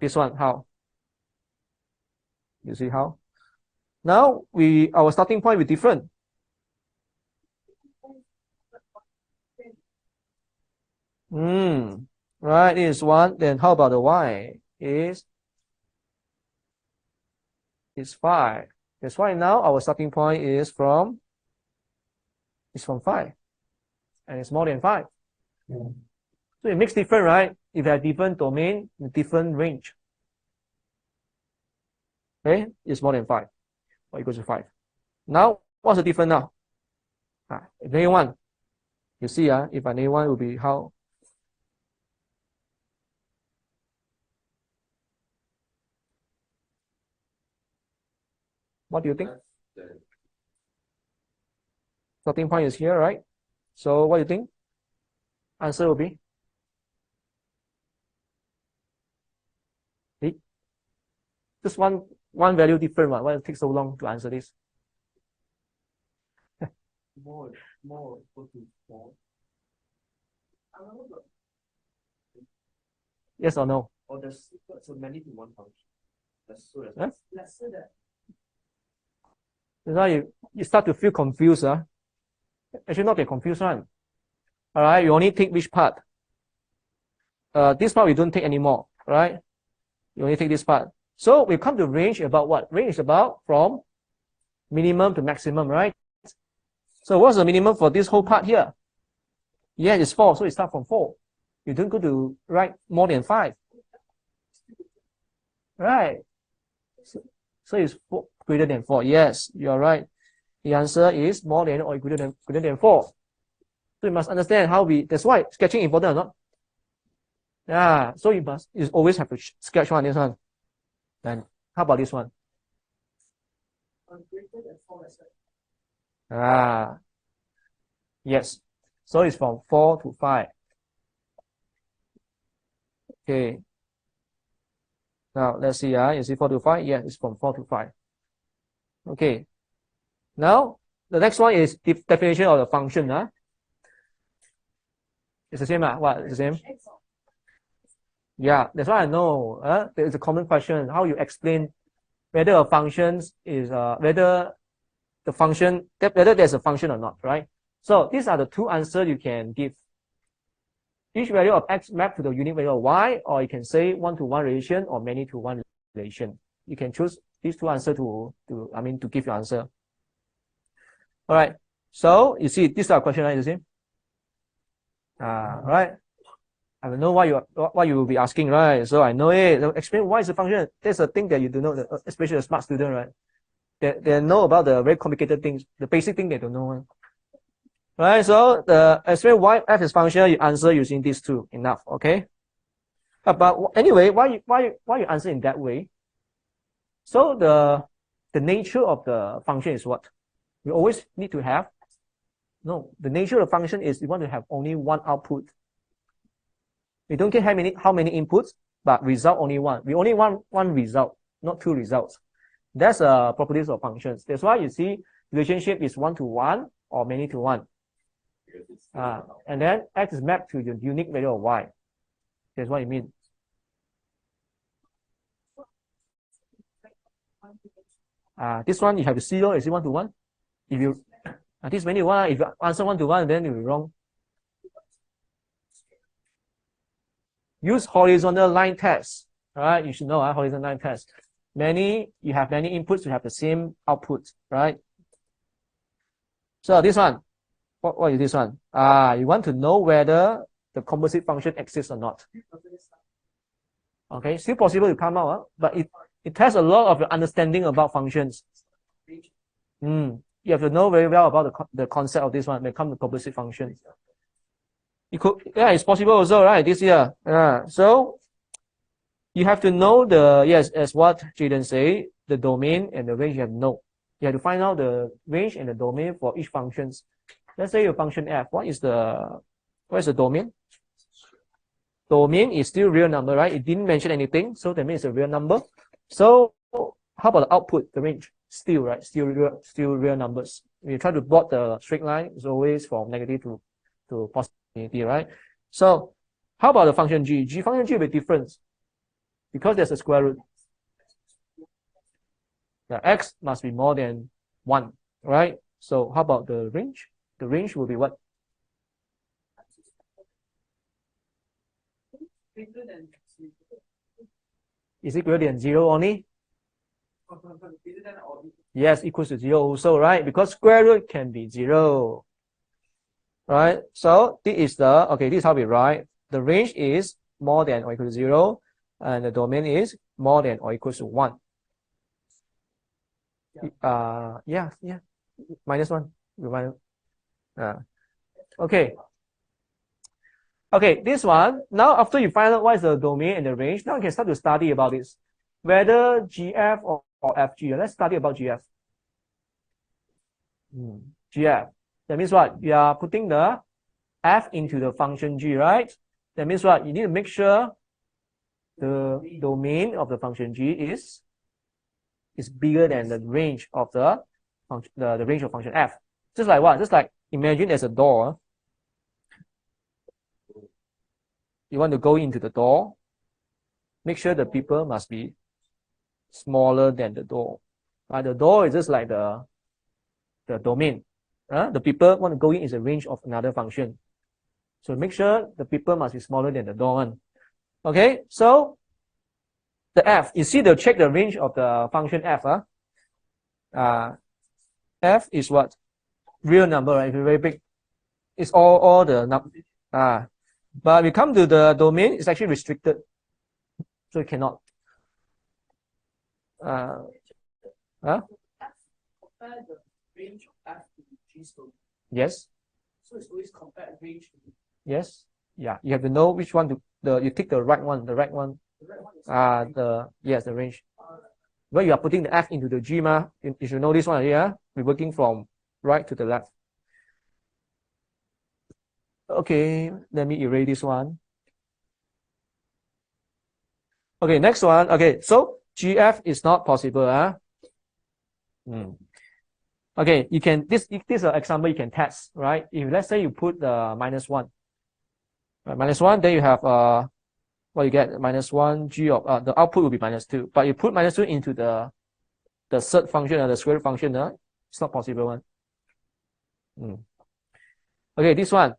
This one, how? You see how? Now our starting point will be different. Right, is 1. Then how about the y? Is 5. That's why now our starting point is from 5. And it's more than 5. So it makes different, right? If you have different domain, different range. Okay, it's more than 5 or equals to 5. Now, what's the difference now? If negative 1, you see, if a negative 1 will be how? What do you think? Starting point is here, right? So what do you think? Answer will be? Just one value different. Why does it take so long to answer this? More equal to 4. Yes or no? Or there's so many to one function. That's so Huh? let's say that. That's why you start to feel confused. Actually, not get confused one. All right, you only take which part? This part we don't take anymore, right? You only take this part. So we come to range about what? Range is about from minimum to maximum, right? So what's the minimum for this whole part here? Yeah, it's 4, so it starts from 4. You don't go to write more than 5. Right. So it's 4, greater than 4. Yes, you are right. The answer is more than or greater than 4. So you must understand how that's why sketching important or not? Yeah, so you always have to sketch this one. Then how about this one? Greater than 4, yes. So it's from 4 to 5. Okay. Now let's see. You see 4 to 5? Yeah, it's from 4 to 5. Okay. Now the next one is the definition of the function. It's the same. What? It's the same. Yeah, that's why I know. There's a common question: how you explain whether a function is whether there's a function or not, right? So these are the two answers you can give. Each value of x mapped to the unique value of y, or you can say 1-to-1 relation or many-to-1 relation. You can choose these two answers to give your answer. All right. So you see, this is our question, right? You see? Right. I know what you will be asking, right? So I know it. Explain why is the function. That's a thing that you do know, especially a smart student, right? They know about the very complicated things, the basic thing they don't know. Right, so explain why f is function, you answer using these two. Enough, okay? But anyway, why you answer in that way? So the nature of the function is what? We always need to have. No, the nature of the function is you want to have only one output. We don't care how many inputs, but result only one. We only want one result, not two results. That's properties of functions. That's why you see relationship is 1-to-1 or many-to-1. And then x is mapped to the unique value of y. That's what it means. This one you have to see, is it 1-to-1? If you this many one, if you answer 1-to-1, then you'll be wrong. Use horizontal line test. Right? You should know horizontal line test. You have many inputs, you have the same output, right? So this one, what is this one? You want to know whether the composite function exists or not. Okay, still possible to come out, but it has a lot of your understanding about functions. You have to know very well about the concept of this one when it comes to composite function. It could, yeah, it's possible also, right? This year. So you have to know as what Jaden say, the domain and the range you have to know. You have to find out the range and the domain for each functions. Let's say your function f. What is the domain? Domain is still real number, right? It didn't mention anything, so that means it's a real number. So how about the output, the range? Still, right? Still real numbers. When you try to plot the straight line, it's always from negative to positivity, right? So how about the function g? Function g will be different because there's a square root. The x must be more than 1, right? So how about the range? The range will be what? Is it greater than 0 only? Yes, equals to 0 also, right? Because square root can be 0. Right? So this is this is how we write. The range is more than or equal to 0, and the domain is more than or equals to 1. Yeah. -1. Okay, this one. Now, after you find out what is the domain and the range, now you can start to study about this. Whether GF or FG. Let's study about GF. GF. That means what? You are putting the F into the function G, right? That means what? You need to make sure the domain of the function G is bigger than the range of the range of function F. Just like what? Just like imagine there's a door. You want to go into the door. Make sure the people must be smaller than the door. The door is just like the domain. The people want to go in is a range of another function. So make sure the people must be smaller than the door one. Okay, so the F, you see check the range of the function F. F is what? Real number, right? It's very big. It's all the number. But we come to the domain, it's actually restricted. So you cannot. Compare the range of F to G's domain. Yes. So it's always compare range. Yes. Yeah. You have to know which one you take the right one. The right one. The right one is the range. Where you are putting the F into the G, you should know this one here. We're working from right to the left. Okay, let me erase this one. Okay, next one. Okay, so GF is not possible. Okay, you can this is an example you can test, right? If let's say you put the -1, right, -1, then you have what you get -1 G of the output will be -2, but you put -2 into the third function or the square root function, it's not possible one. Okay, this one.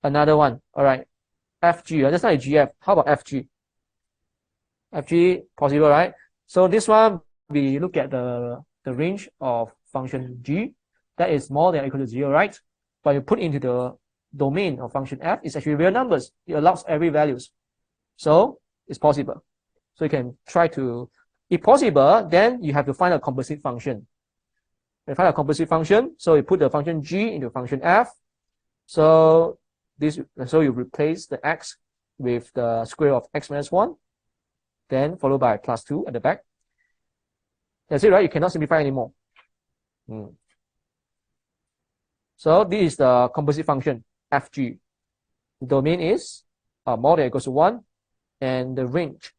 Another one. All right. FG. That's not a GF. How about FG? FG possible, right? So this one, we look at the range of function G that is more than or equal to 0, right? But you put into the domain of function F, it's actually real numbers. It allows every values. So it's possible. So you can try to, if possible, then you have to find a composite function. You find a composite function. So you put the function G into function F. So you replace the x with the square of x minus 1, then followed by +2 at the back. That's it, right? You cannot simplify anymore. So this is the composite function, fg. The domain is more than or equals to 1, and the range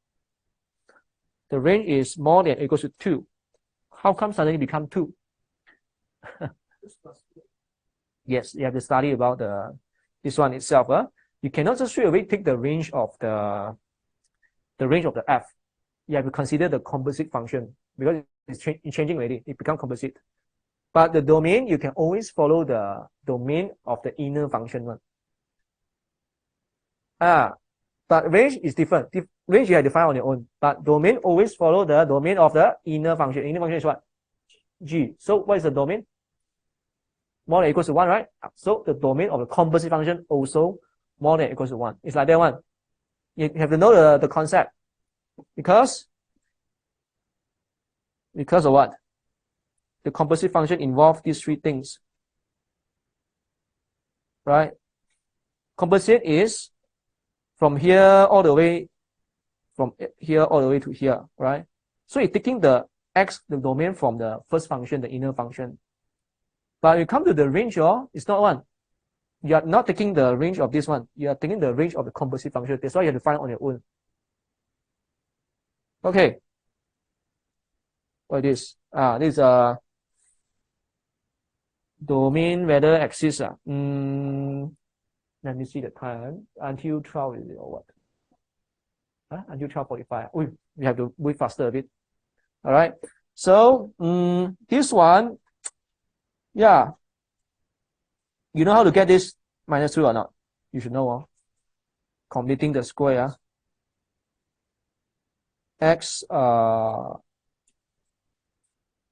is more than or equals to 2. How come suddenly become 2? Yes, you have to study about this one itself. You cannot just straight away take the range of the f. You have to consider the composite function because it's changing already. It becomes composite. But the domain, you can always follow the domain of the inner function one. But range is different. Range you have to find on your own. But domain always follow the domain of the inner function. Inner function is what? G. So what is the domain? More than or equals to 1, right? So the domain of the composite function also more than or equals to 1. It's like that one. You have to know the concept. Because of what? the composite function involves these three things, right? Composite is from here all the way, from here all the way to here, right? So you're taking the domain from the first function, the inner function. But you come to the range, it's not one. You are not taking the range of this one. You are taking the range of the composite function. That's why you have to find on your own. Okay. What is this? This is domain weather axis. Let me see the time. Until 12 is it or what? Until 12:45. We have to move faster a bit. All right. So this one, yeah. You know how to get this -2 or not? You should know. Completing the square. X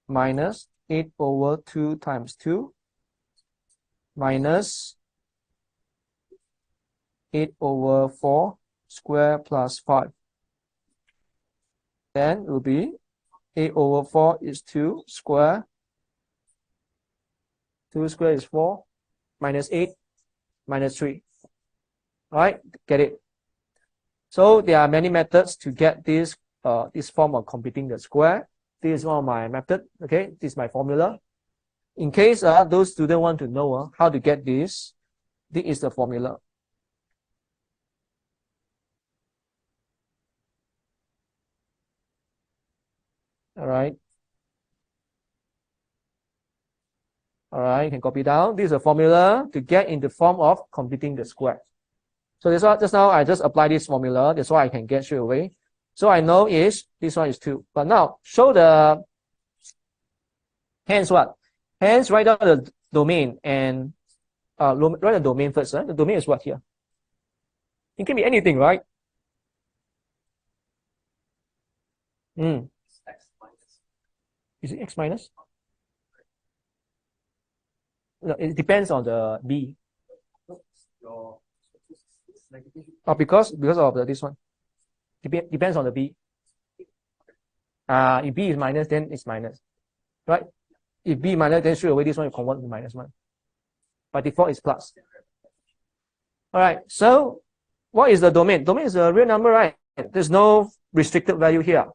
minus 8/2 times 2 minus 8/4 square plus 5. Then it will be 8/4 is 2 square. 2 square is 4 minus 8 minus 3. All right, get it? So there are many methods to get this form of completing the square. This is one of my method. Okay, this is my formula. In case those students want to know how to get this is the formula. All right. All right, you can copy down. This is a formula to get in the form of completing the square. So this one, just now I just apply this formula. That's why I can get straight away. So I know this one is 2. But now show the hence what? Hence write down the domain and write the domain first. The domain is what here? It can be anything, right? Is it x minus? No, it depends on the b. Because of this one. Depends on the b. If b is minus, then it's minus, right? If b minus, then straight away this one you convert to -1. By default, it's plus. All right. So, what is the domain? Domain is a real number, right? There's no restricted value here,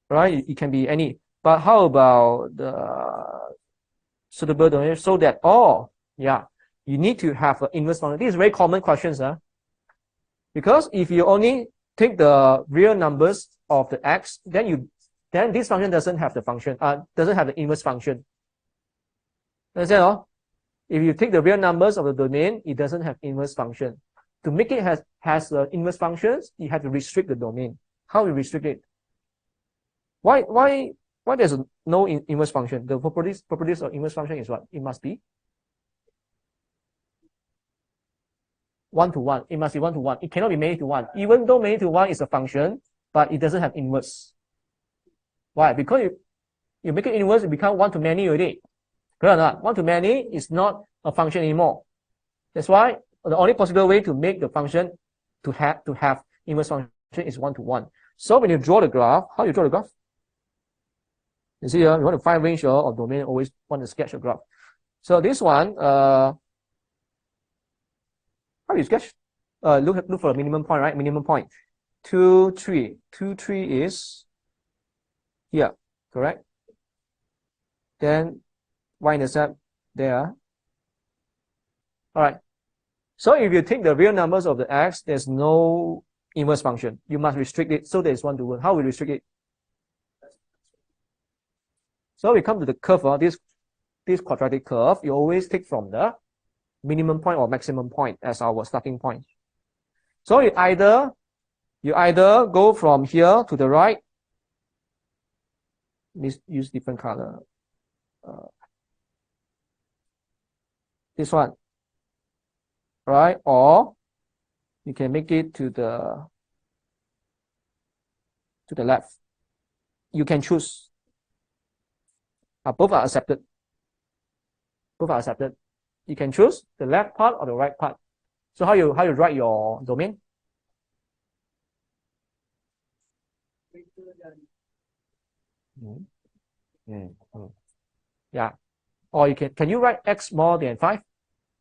right? It can be any. But how about the suitable domain? So that you need to have an inverse function. These are very common questions, because if you only take the real numbers of the x, then this function doesn't have the function, doesn't have the inverse function. Understand? If you take the real numbers of the domain, it doesn't have inverse function. To make it has inverse functions, you have to restrict the domain. How you restrict it? Why there's no inverse function? The properties of inverse function is what? It must be 1-to-1. It must be 1-to-1. It cannot be many to 1. Even though many to 1 is a function, but it doesn't have inverse. Why? Because you make it inverse, it becomes 1-to-many already. Correct or not? 1-to-many is not a function anymore. That's why the only possible way to make the function to have inverse function is 1-to-1. So when you draw the graph, how you draw the graph? You see here, you want to find range of domain, always want to sketch a graph. So this one, how do you sketch? Look for a minimum point, right? Minimum point. 2, 3. 2, 3 is here, correct? Then y-intercept there. All right. So if you take the real numbers of the x, there's no inverse function. You must restrict it so there's 1-to-1. How we restrict it? So we come to the curve, this quadratic curve. You always take from the minimum point or maximum point as our starting point. So you either go from here to the right. Let's use different color. This one, right? Or you can make it to the left. You can choose. Both are accepted. Both are accepted. You can choose the left part or the right part. So how you write your domain? Yeah. Or you can you write x more than 5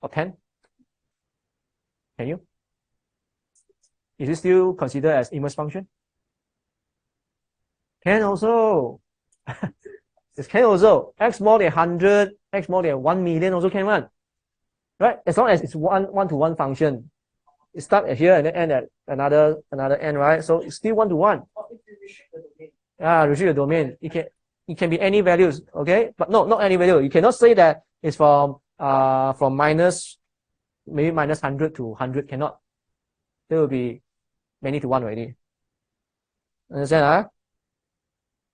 or 10? Can you? Is it still considered as inverse function? Can also. It can also. X more than 100, x more than 1 million also can run. Right? As long as it's one-to-one function. It start at here and then end at another end, right? So it's still one-to-one. Restrict the domain. It can be any values, okay? But no, not any value. You cannot say that it's from minus, maybe minus 100 to 100. Cannot. There will be many to one already. Understand? Huh?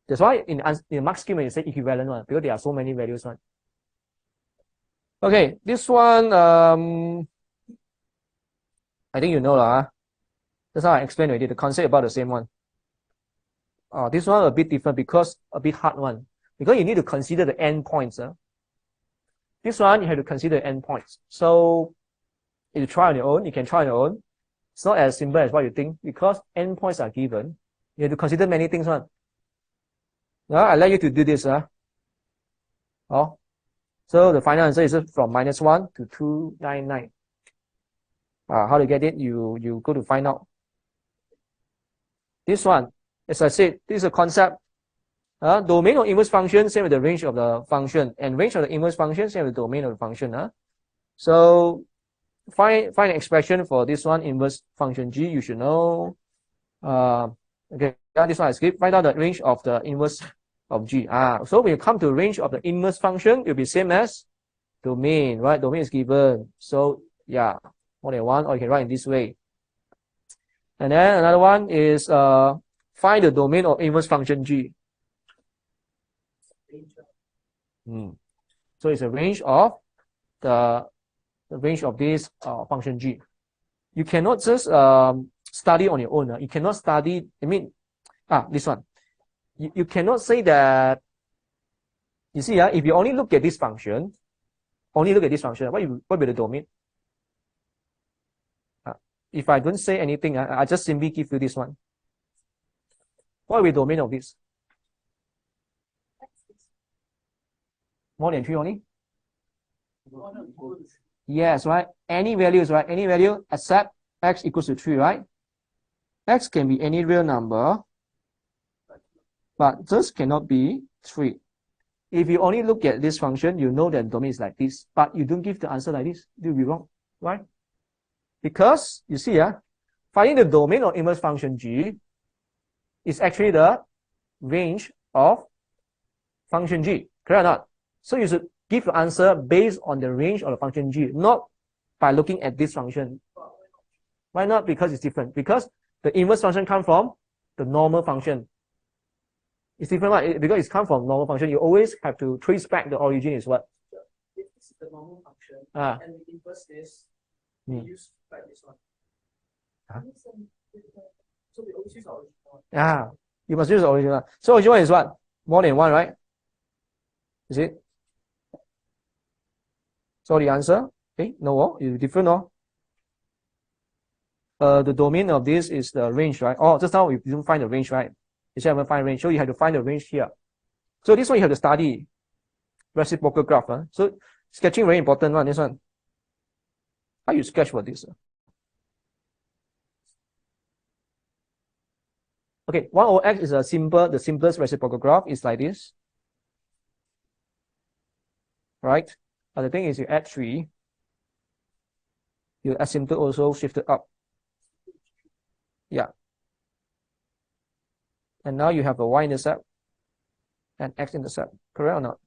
That's why in mark scheme you say equivalent one, because there are so many values one. Okay, this one I think you know lah. That's how I explained already. The concept about the same one. This one a bit different because a bit hard one. Because you need to consider the endpoints. This one you have to consider endpoints. So if you try on your own, you can try on your own. It's not as simple as what you think because endpoints are given. You have to consider many things one. Now I let you to do this. So the final answer is from -1 to 299. How to get it? You go to find out. This one, as I said, this is a concept. Domain of inverse function, same with the range of the function, and range of the inverse function, same with the domain of the function. So find an expression for this one, inverse function g. You should know. Okay, this one I skip. Find out the range of the inverse of g. So when you come to range of the inverse function, it will be same as domain, right? Domain is given. So yeah, more than one, or you can write in this way. And then another one is find the domain of inverse function g. So it's a range of the range of this function g. You cannot just study on your own. You cannot study. I mean, this one. You cannot say that. You see, if you only look at this function, what will be the domain? If I don't say anything, I just simply give you this one. What will be the domain of this? More than 3 only? Yes, right? Any values, right? Any value except x equals to 3, right? X can be any real number, but this cannot be 3. If you only look at this function, you know that the domain is like this, but you don't give the answer like this, it will be wrong, right? Because you see, finding the domain of inverse function g is actually the range of function g, correct or not? So you should give the answer based on the range of the function g, not by looking at this function. Why not? Because it's different. Because the inverse function comes from the normal function. It's different, right? Because it's come from normal function. You always have to trace back the origin is what? If this is the normal function and we inverse this, we use like this one. So we always use the original. You must use the original. So original is what? More than 1, right? Is it? So the answer, no, it's different, no? The domain of this is the range, right? Just now we didn't find the range, right? You should have find range, so you have to find the range here. So this one you have to study reciprocal graph. So sketching very important one. This one, how you sketch for this? Okay, 1 over x is the simplest reciprocal graph. It's like this, right? But the thing is, you add 3, your asymptote also shifted up. Yeah. And now you have a y-intercept and x-intercept, correct or not?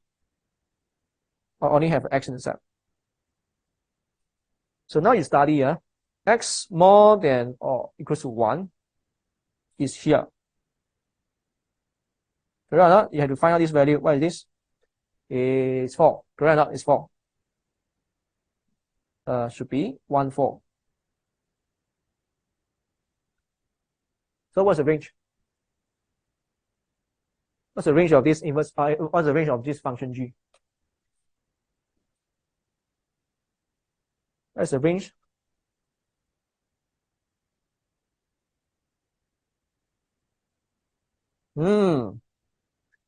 Or only have x-intercept. So now you study, x more than or equals to 1 is here. Correct or not? You have to find out this value. What is this? It's 4. Correct or not? It's 4. Should be 1, 4. So what's the range? What's the range of this inverse? What's the range of this function g? What's the range?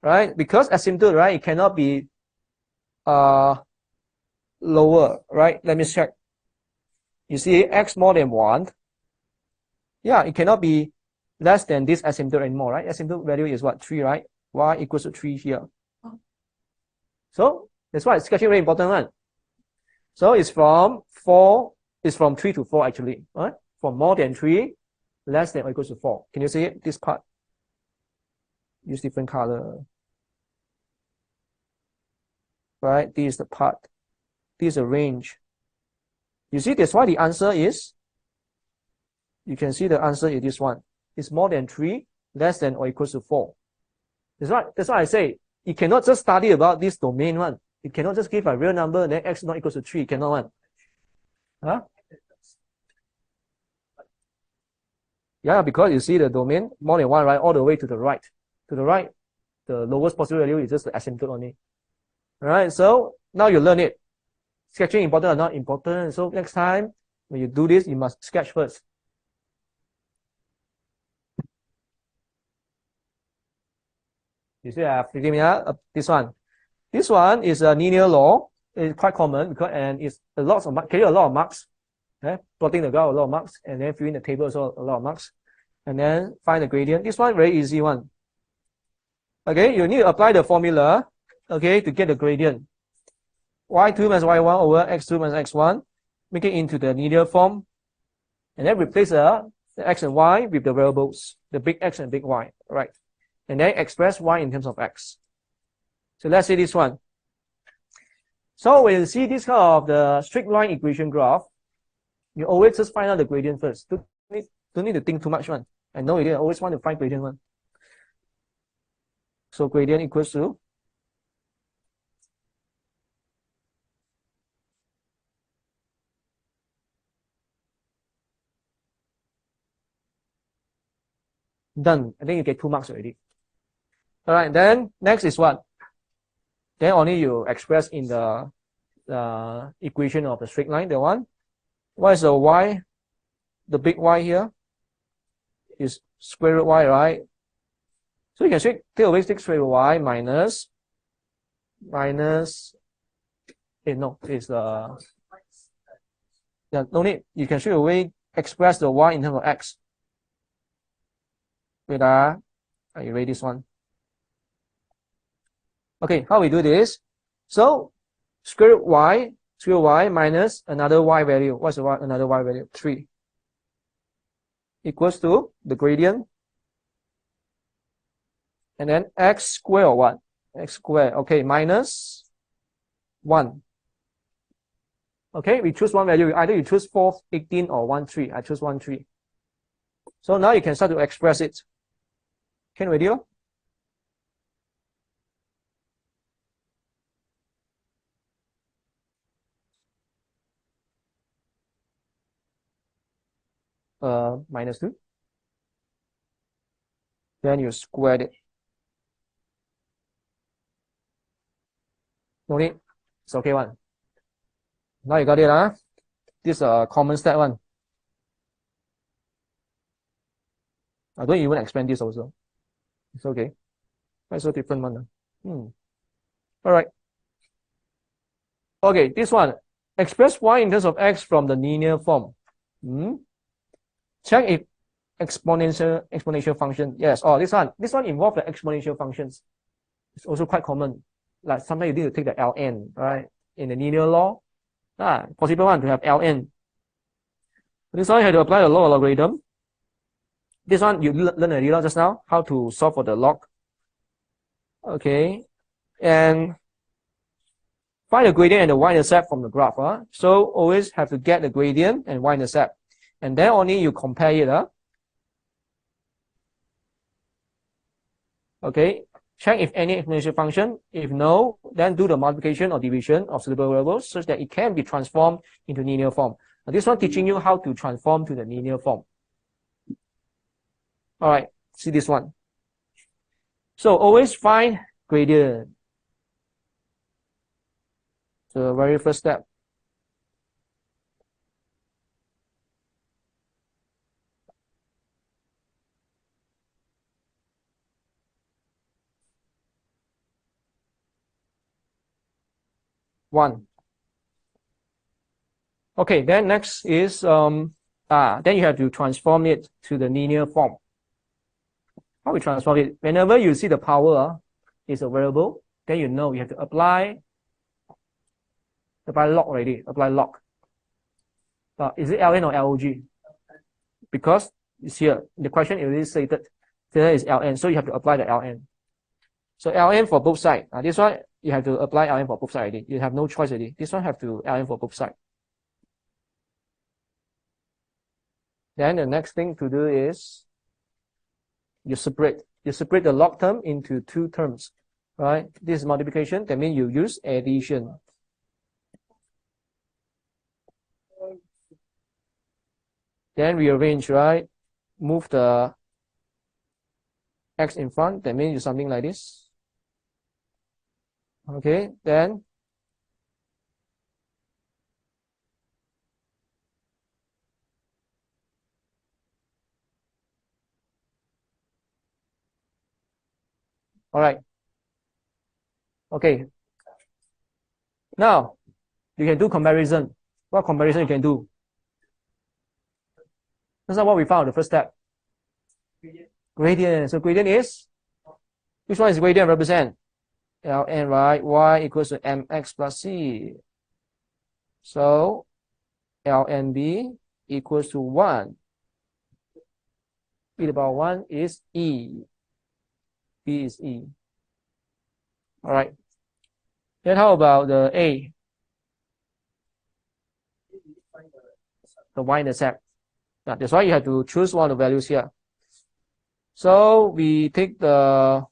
right? Because asymptote, right, it cannot be lower, right? Let me check. You see x more than 1. Yeah, it cannot be less than this asymptote anymore, right? Asymptote value is what? 3, right? Y equals to 3 here. So that's why sketching very important one. So it's from 3 to 4 actually, right? From more than 3, less than or equals to 4. Can you see it? This part. Use different color. Right? This is the part. This is the range. You see, that's why the answer is, you can see the answer is this one. It's more than 3, less than or equals to 4. That's why I say, you cannot just study about this domain one. You cannot just give a real number and then x not equals to 3. Cannot one. Huh? Yeah, because you see the domain more than 1, right? All the way to the right. To the right, the lowest possible value is just the asymptote only. All right, so now you learn it. Sketching important or not important. So next time when you do this, you must sketch first. You see, I have this one. This one is a linear law. It's quite common because and it's carry a lot of marks. Plotting the graph a lot of marks, and then filling the table also a lot of marks, and then find the gradient. This one very easy one. Okay, you need to apply the formula. Okay, to get the gradient. Y2 minus Y1 over X2 minus X1, make it into the linear form, and then replace the X and Y with the variables, the big X and big Y, right? And then express Y in terms of X. So let's say this one. So when you see this kind of the straight line equation graph, you always just find out the gradient first. Don't need to think too much one. I know you always want to find gradient one. So gradient equals to done. I think you get 2 marks already. All right, then next is what? Then only you express in the equation of the straight line, the one. What is the Y? The big Y here is square root Y, right? So you can take away square root Y minus, no, it's yeah, no need. You can straight away express the Y in terms of X. Wait, are you ready this one? Okay, how we do this? So square root Y minus another Y value. What's the another Y value? 3. Equals to the gradient. And then X squared or what? X squared. Okay, minus 1. Okay, we choose one value. Either you choose 4, 18 or 1, 3. I choose 1, 3. So now you can start to express it. Can we do? Minus 2. Then you squared it. No need. It's okay one. Now you got it, huh? This is a common step one. I don't even explain this also. It's okay. It's so different one. All right. Okay, this one. Express Y in terms of X from the linear form. Check if exponential function. Yes. Oh, this one involves the exponential functions. It's also quite common. Like sometimes you need to take the ln, right? In the linear law. Possible one to have ln. This one you have to apply the law of logarithm. This one you learned already just now, how to solve for the log. Okay. And find the gradient and the y-intercept from the graph. So always have to get the gradient and y-intercept. And then only you compare it. Okay. Check if any exponential function. If no, then do the multiplication or division of suitable variables such that it can be transformed into linear form. Now, this one teaching you how to transform to the linear form. All right, see this one. So always find gradient. The very first step. 1. Okay, then next is then you have to transform it to the linear form. How we transform it? Whenever you see the power is a variable, then you know you have to apply log already. Apply log. Is it ln or log? Because it's here. The question is already stated. There is ln, so you have to apply the ln. So ln for both sides. This one you have to apply ln for both sides already. You have no choice already. This one have to ln for both sides. Then the next thing to do is you separate the log term into two terms, right? This is multiplication. That means you use addition. Then rearrange, right? Move the x in front. That means you something like this. Okay, then all right. Okay. Now you can do comparison. What comparison you can do? That's not what we found the first step. Gradient. So gradient is, which one is gradient represent? Ln, right? Y equals to mx plus c. So ln b equals to 1. E to the power 1 is e. B is e. All right. Then how about the a? The y-intercept. That's why you have to choose one of the values here. So we take the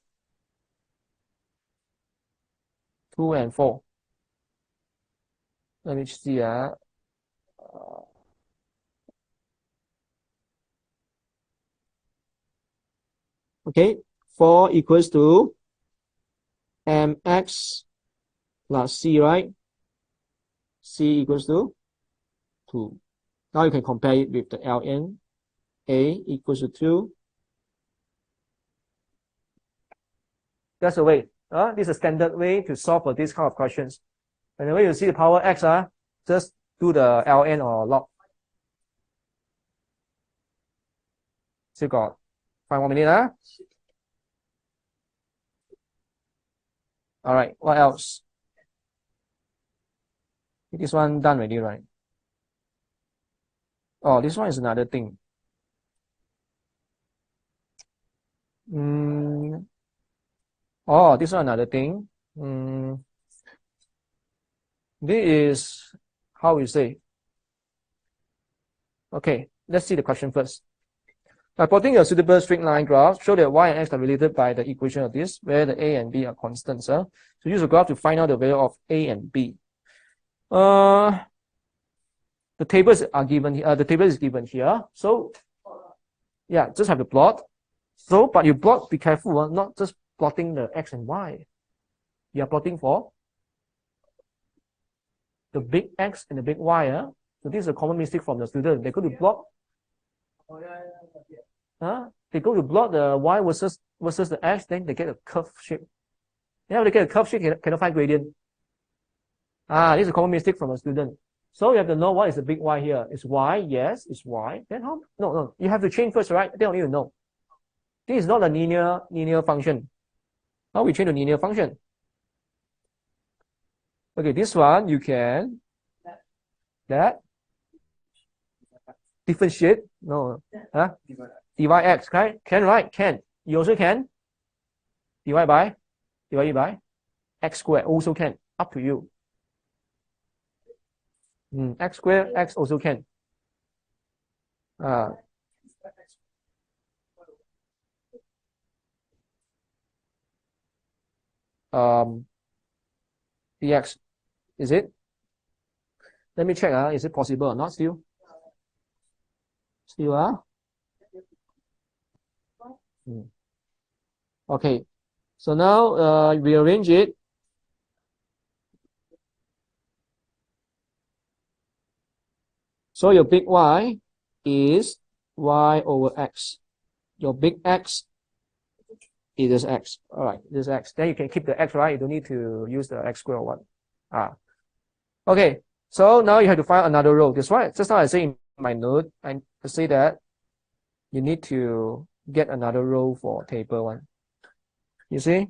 2 and 4. Let me see. Okay, 4 equals to mx plus c, right? C equals to 2. Now you can compare it with the ln. A equals to 2. That's the way. This is a standard way to solve for this kind of questions. Whenever you see the power x, just do the ln or log. Still got 5 more minutes. All right, what else? This one done already, right? Oh, this one is another thing. Oh, this one another thing. This is how we say. Okay, let's see the question first. By plotting a suitable straight line graph, show that y and x are related by the equation of this, where the a and b are constants. So use the graph to find out the value of a and b. The tables are given here. The table is given here. So yeah, just have to plot. So, but you plot, be careful, not just plotting the x and y. You are plotting for the big X and the big Y. So this is a common mistake from the student. They go to plot. They go to plot the Y versus the X, then they get a curve shape. Then they get a curve shape, cannot find gradient. This is a common mistake from a student. So you have to know what is the big Y here. It's Y, yes, it's Y. Then how? No. You have to change first, right? They don't even know. This is not a linear function. How we change the linear function? Okay, this one you can differentiate. No, divide x, right? Can, right? Can. You also can divide by x squared. Also can. Up to you. X squared, x also can. Dx, is it? Let me check. Is it possible or not? Still. Okay. So now rearrange it. So your big Y is Y over X. Your big X is this X. All right, this X. Then you can keep the X, right? You don't need to use the X squared one. Okay, so now you have to find another row. That's why just now I say in my note, I say that you need to get another row for table 1. You see,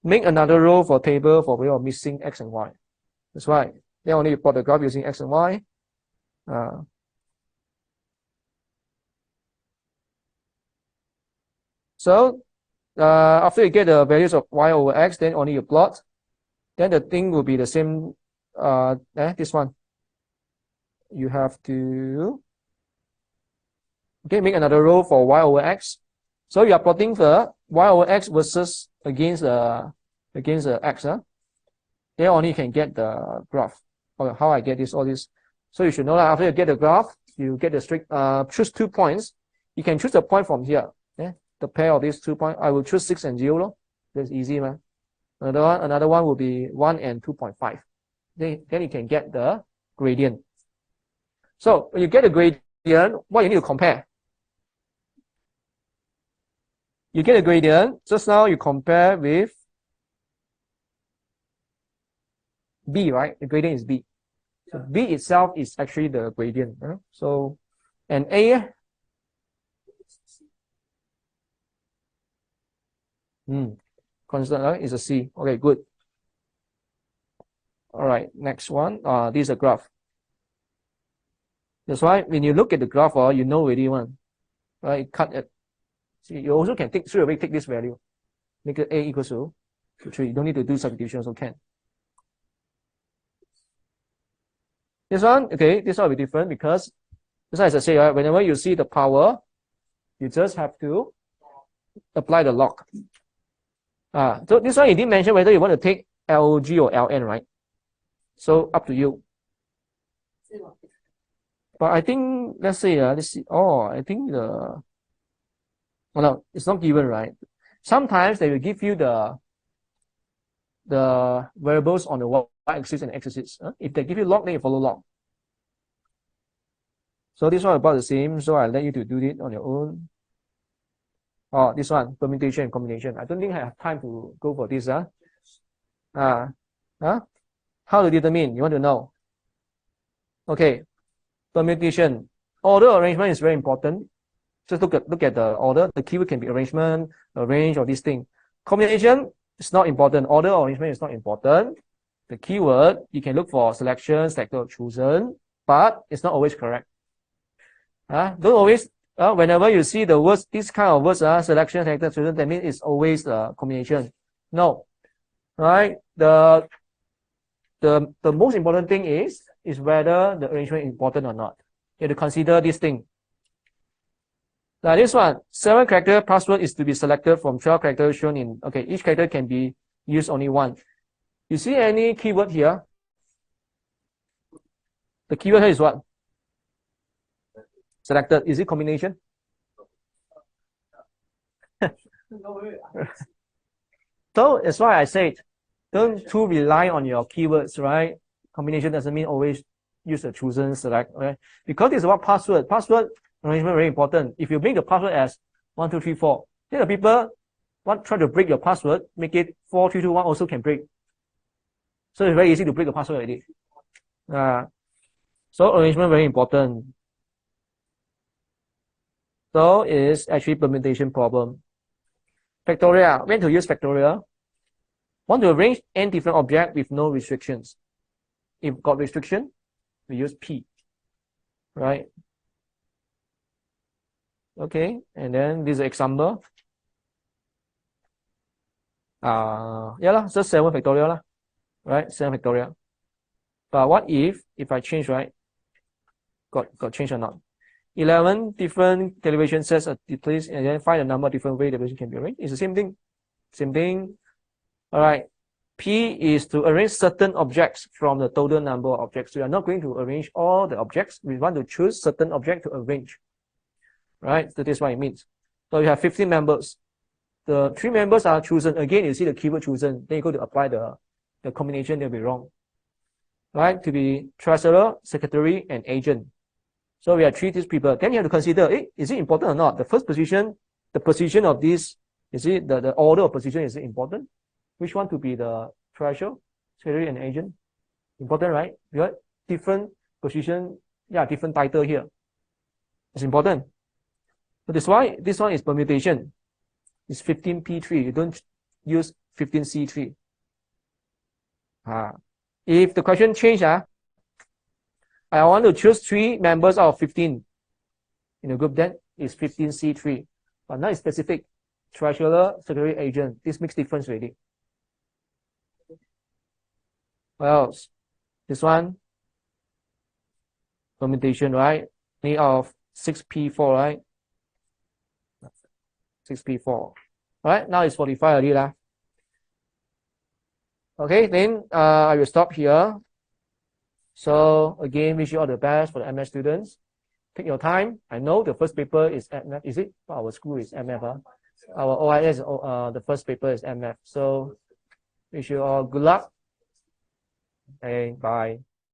make another row for table for where you're missing x and y. That's why then only you plot the graph using x and y. So after you get the values of y over x, then only you plot. Then the thing will be the same. This one. You have to make another row for y over x. So you are plotting the y over x versus against the x. Then only you can get the graph. Or how I get this, all this. So you should know that after you get the graph, you get the strict. Choose 2 points. You can choose a point from here. The pair of these 2 points. I will choose 6 and 0. That's easy, man. Another one will be 1 and 2.5. Then you can get the gradient. So when you get the gradient, what you need to compare? You get a gradient. Just now you compare with B, right? The gradient is B. So B itself is actually the gradient. So, and A. Constant is a C. Okay, good. All right, next one. This is a graph. That's why when you look at the graph, you know already one. Right? Cut it. See, you also can straight away take this value. Make it A equals to 3. You don't need to do substitution, so can. This one, okay, this one will be different because, just as I say, right, whenever you see the power, you just have to apply the log. So this one you didn't mention whether you want to take LG or LN, right? So up to you. But I think, let's see. I think no, it's not given, right? Sometimes they will give you the variables on the y-axis and x-axis. If they give you log, then you follow log. So this one about the same. So I'll let you to do it on your own. This one, permutation and combination. I don't think I have time to go for this. How to determine? You want to know? Okay, permutation. Order arrangement is very important. Just look at the order. The keyword can be arrangement, arrange, or this thing. Combination is not important. Order arrangement is not important. The keyword, you can look for selection, selected, or chosen, but it's not always correct. Don't always, whenever you see the words, this kind of words, selection, selected, chosen, that means it's always the combination. No, right? The most important thing is whether the arrangement is important or not. You have to consider this thing. Now this one, 7 character password is to be selected from 12 characters shown in, okay, each character can be used only once. You see any keyword here? The keyword here is what? Selected. Is it combination? So that's why I said, don't too rely on your keywords, right? Combination doesn't mean always use the chosen select, okay? Because it's about password. Password arrangement very important. If you make the password as 1, 2, 3, 4, then the people try to break your password, make it 4, 3, 2, 1 also can break. So it's very easy to break the password already. So arrangement very important. So it's actually permutation problem. Factorial. When to use factorial? Want to arrange n different objects with no restrictions. If got restriction, we use P. Right? Okay, and then this is example. Just 7 factorial right? 7 factorial. But what if I change, right? Got change or not? 11 different television sets are placed, and then find a number of different ways television can be arranged. It's the same thing. Same thing. All right. P is to arrange certain objects from the total number of objects. So we are not going to arrange all the objects. We want to choose certain object to arrange. Right? So that's what it means. So you have 15 members. The 3 members are chosen. Again, you see the keyword chosen. Then you go to apply the combination, they'll be wrong. Right? To be treasurer, secretary, and agent. So we have 3 these people. Then you have to consider, is it important or not? The first position, the position of this, is it the order of position, is it important? Which one to be the treasurer, secretary, and agent? Important, right? You got different position, yeah, different title here. It's important. So that's why this one is permutation. It's 15P3. You don't use 15C3. If the question change, I want to choose 3 members out of 15 in a group, then it's 15C3. But now it's specific. Treasurer, secretary, agent. This makes difference really. What else? This one, permutation, right? Need of 6P4, right? 6P4. All right, now it's 45 already lah. Okay, then I will stop here. So again, wish you all the best for the MS students. Take your time. I know the first paper is MF. Is it? Our school is MF. Our OIS, the first paper is MF. So wish you all good luck. Okay, bye.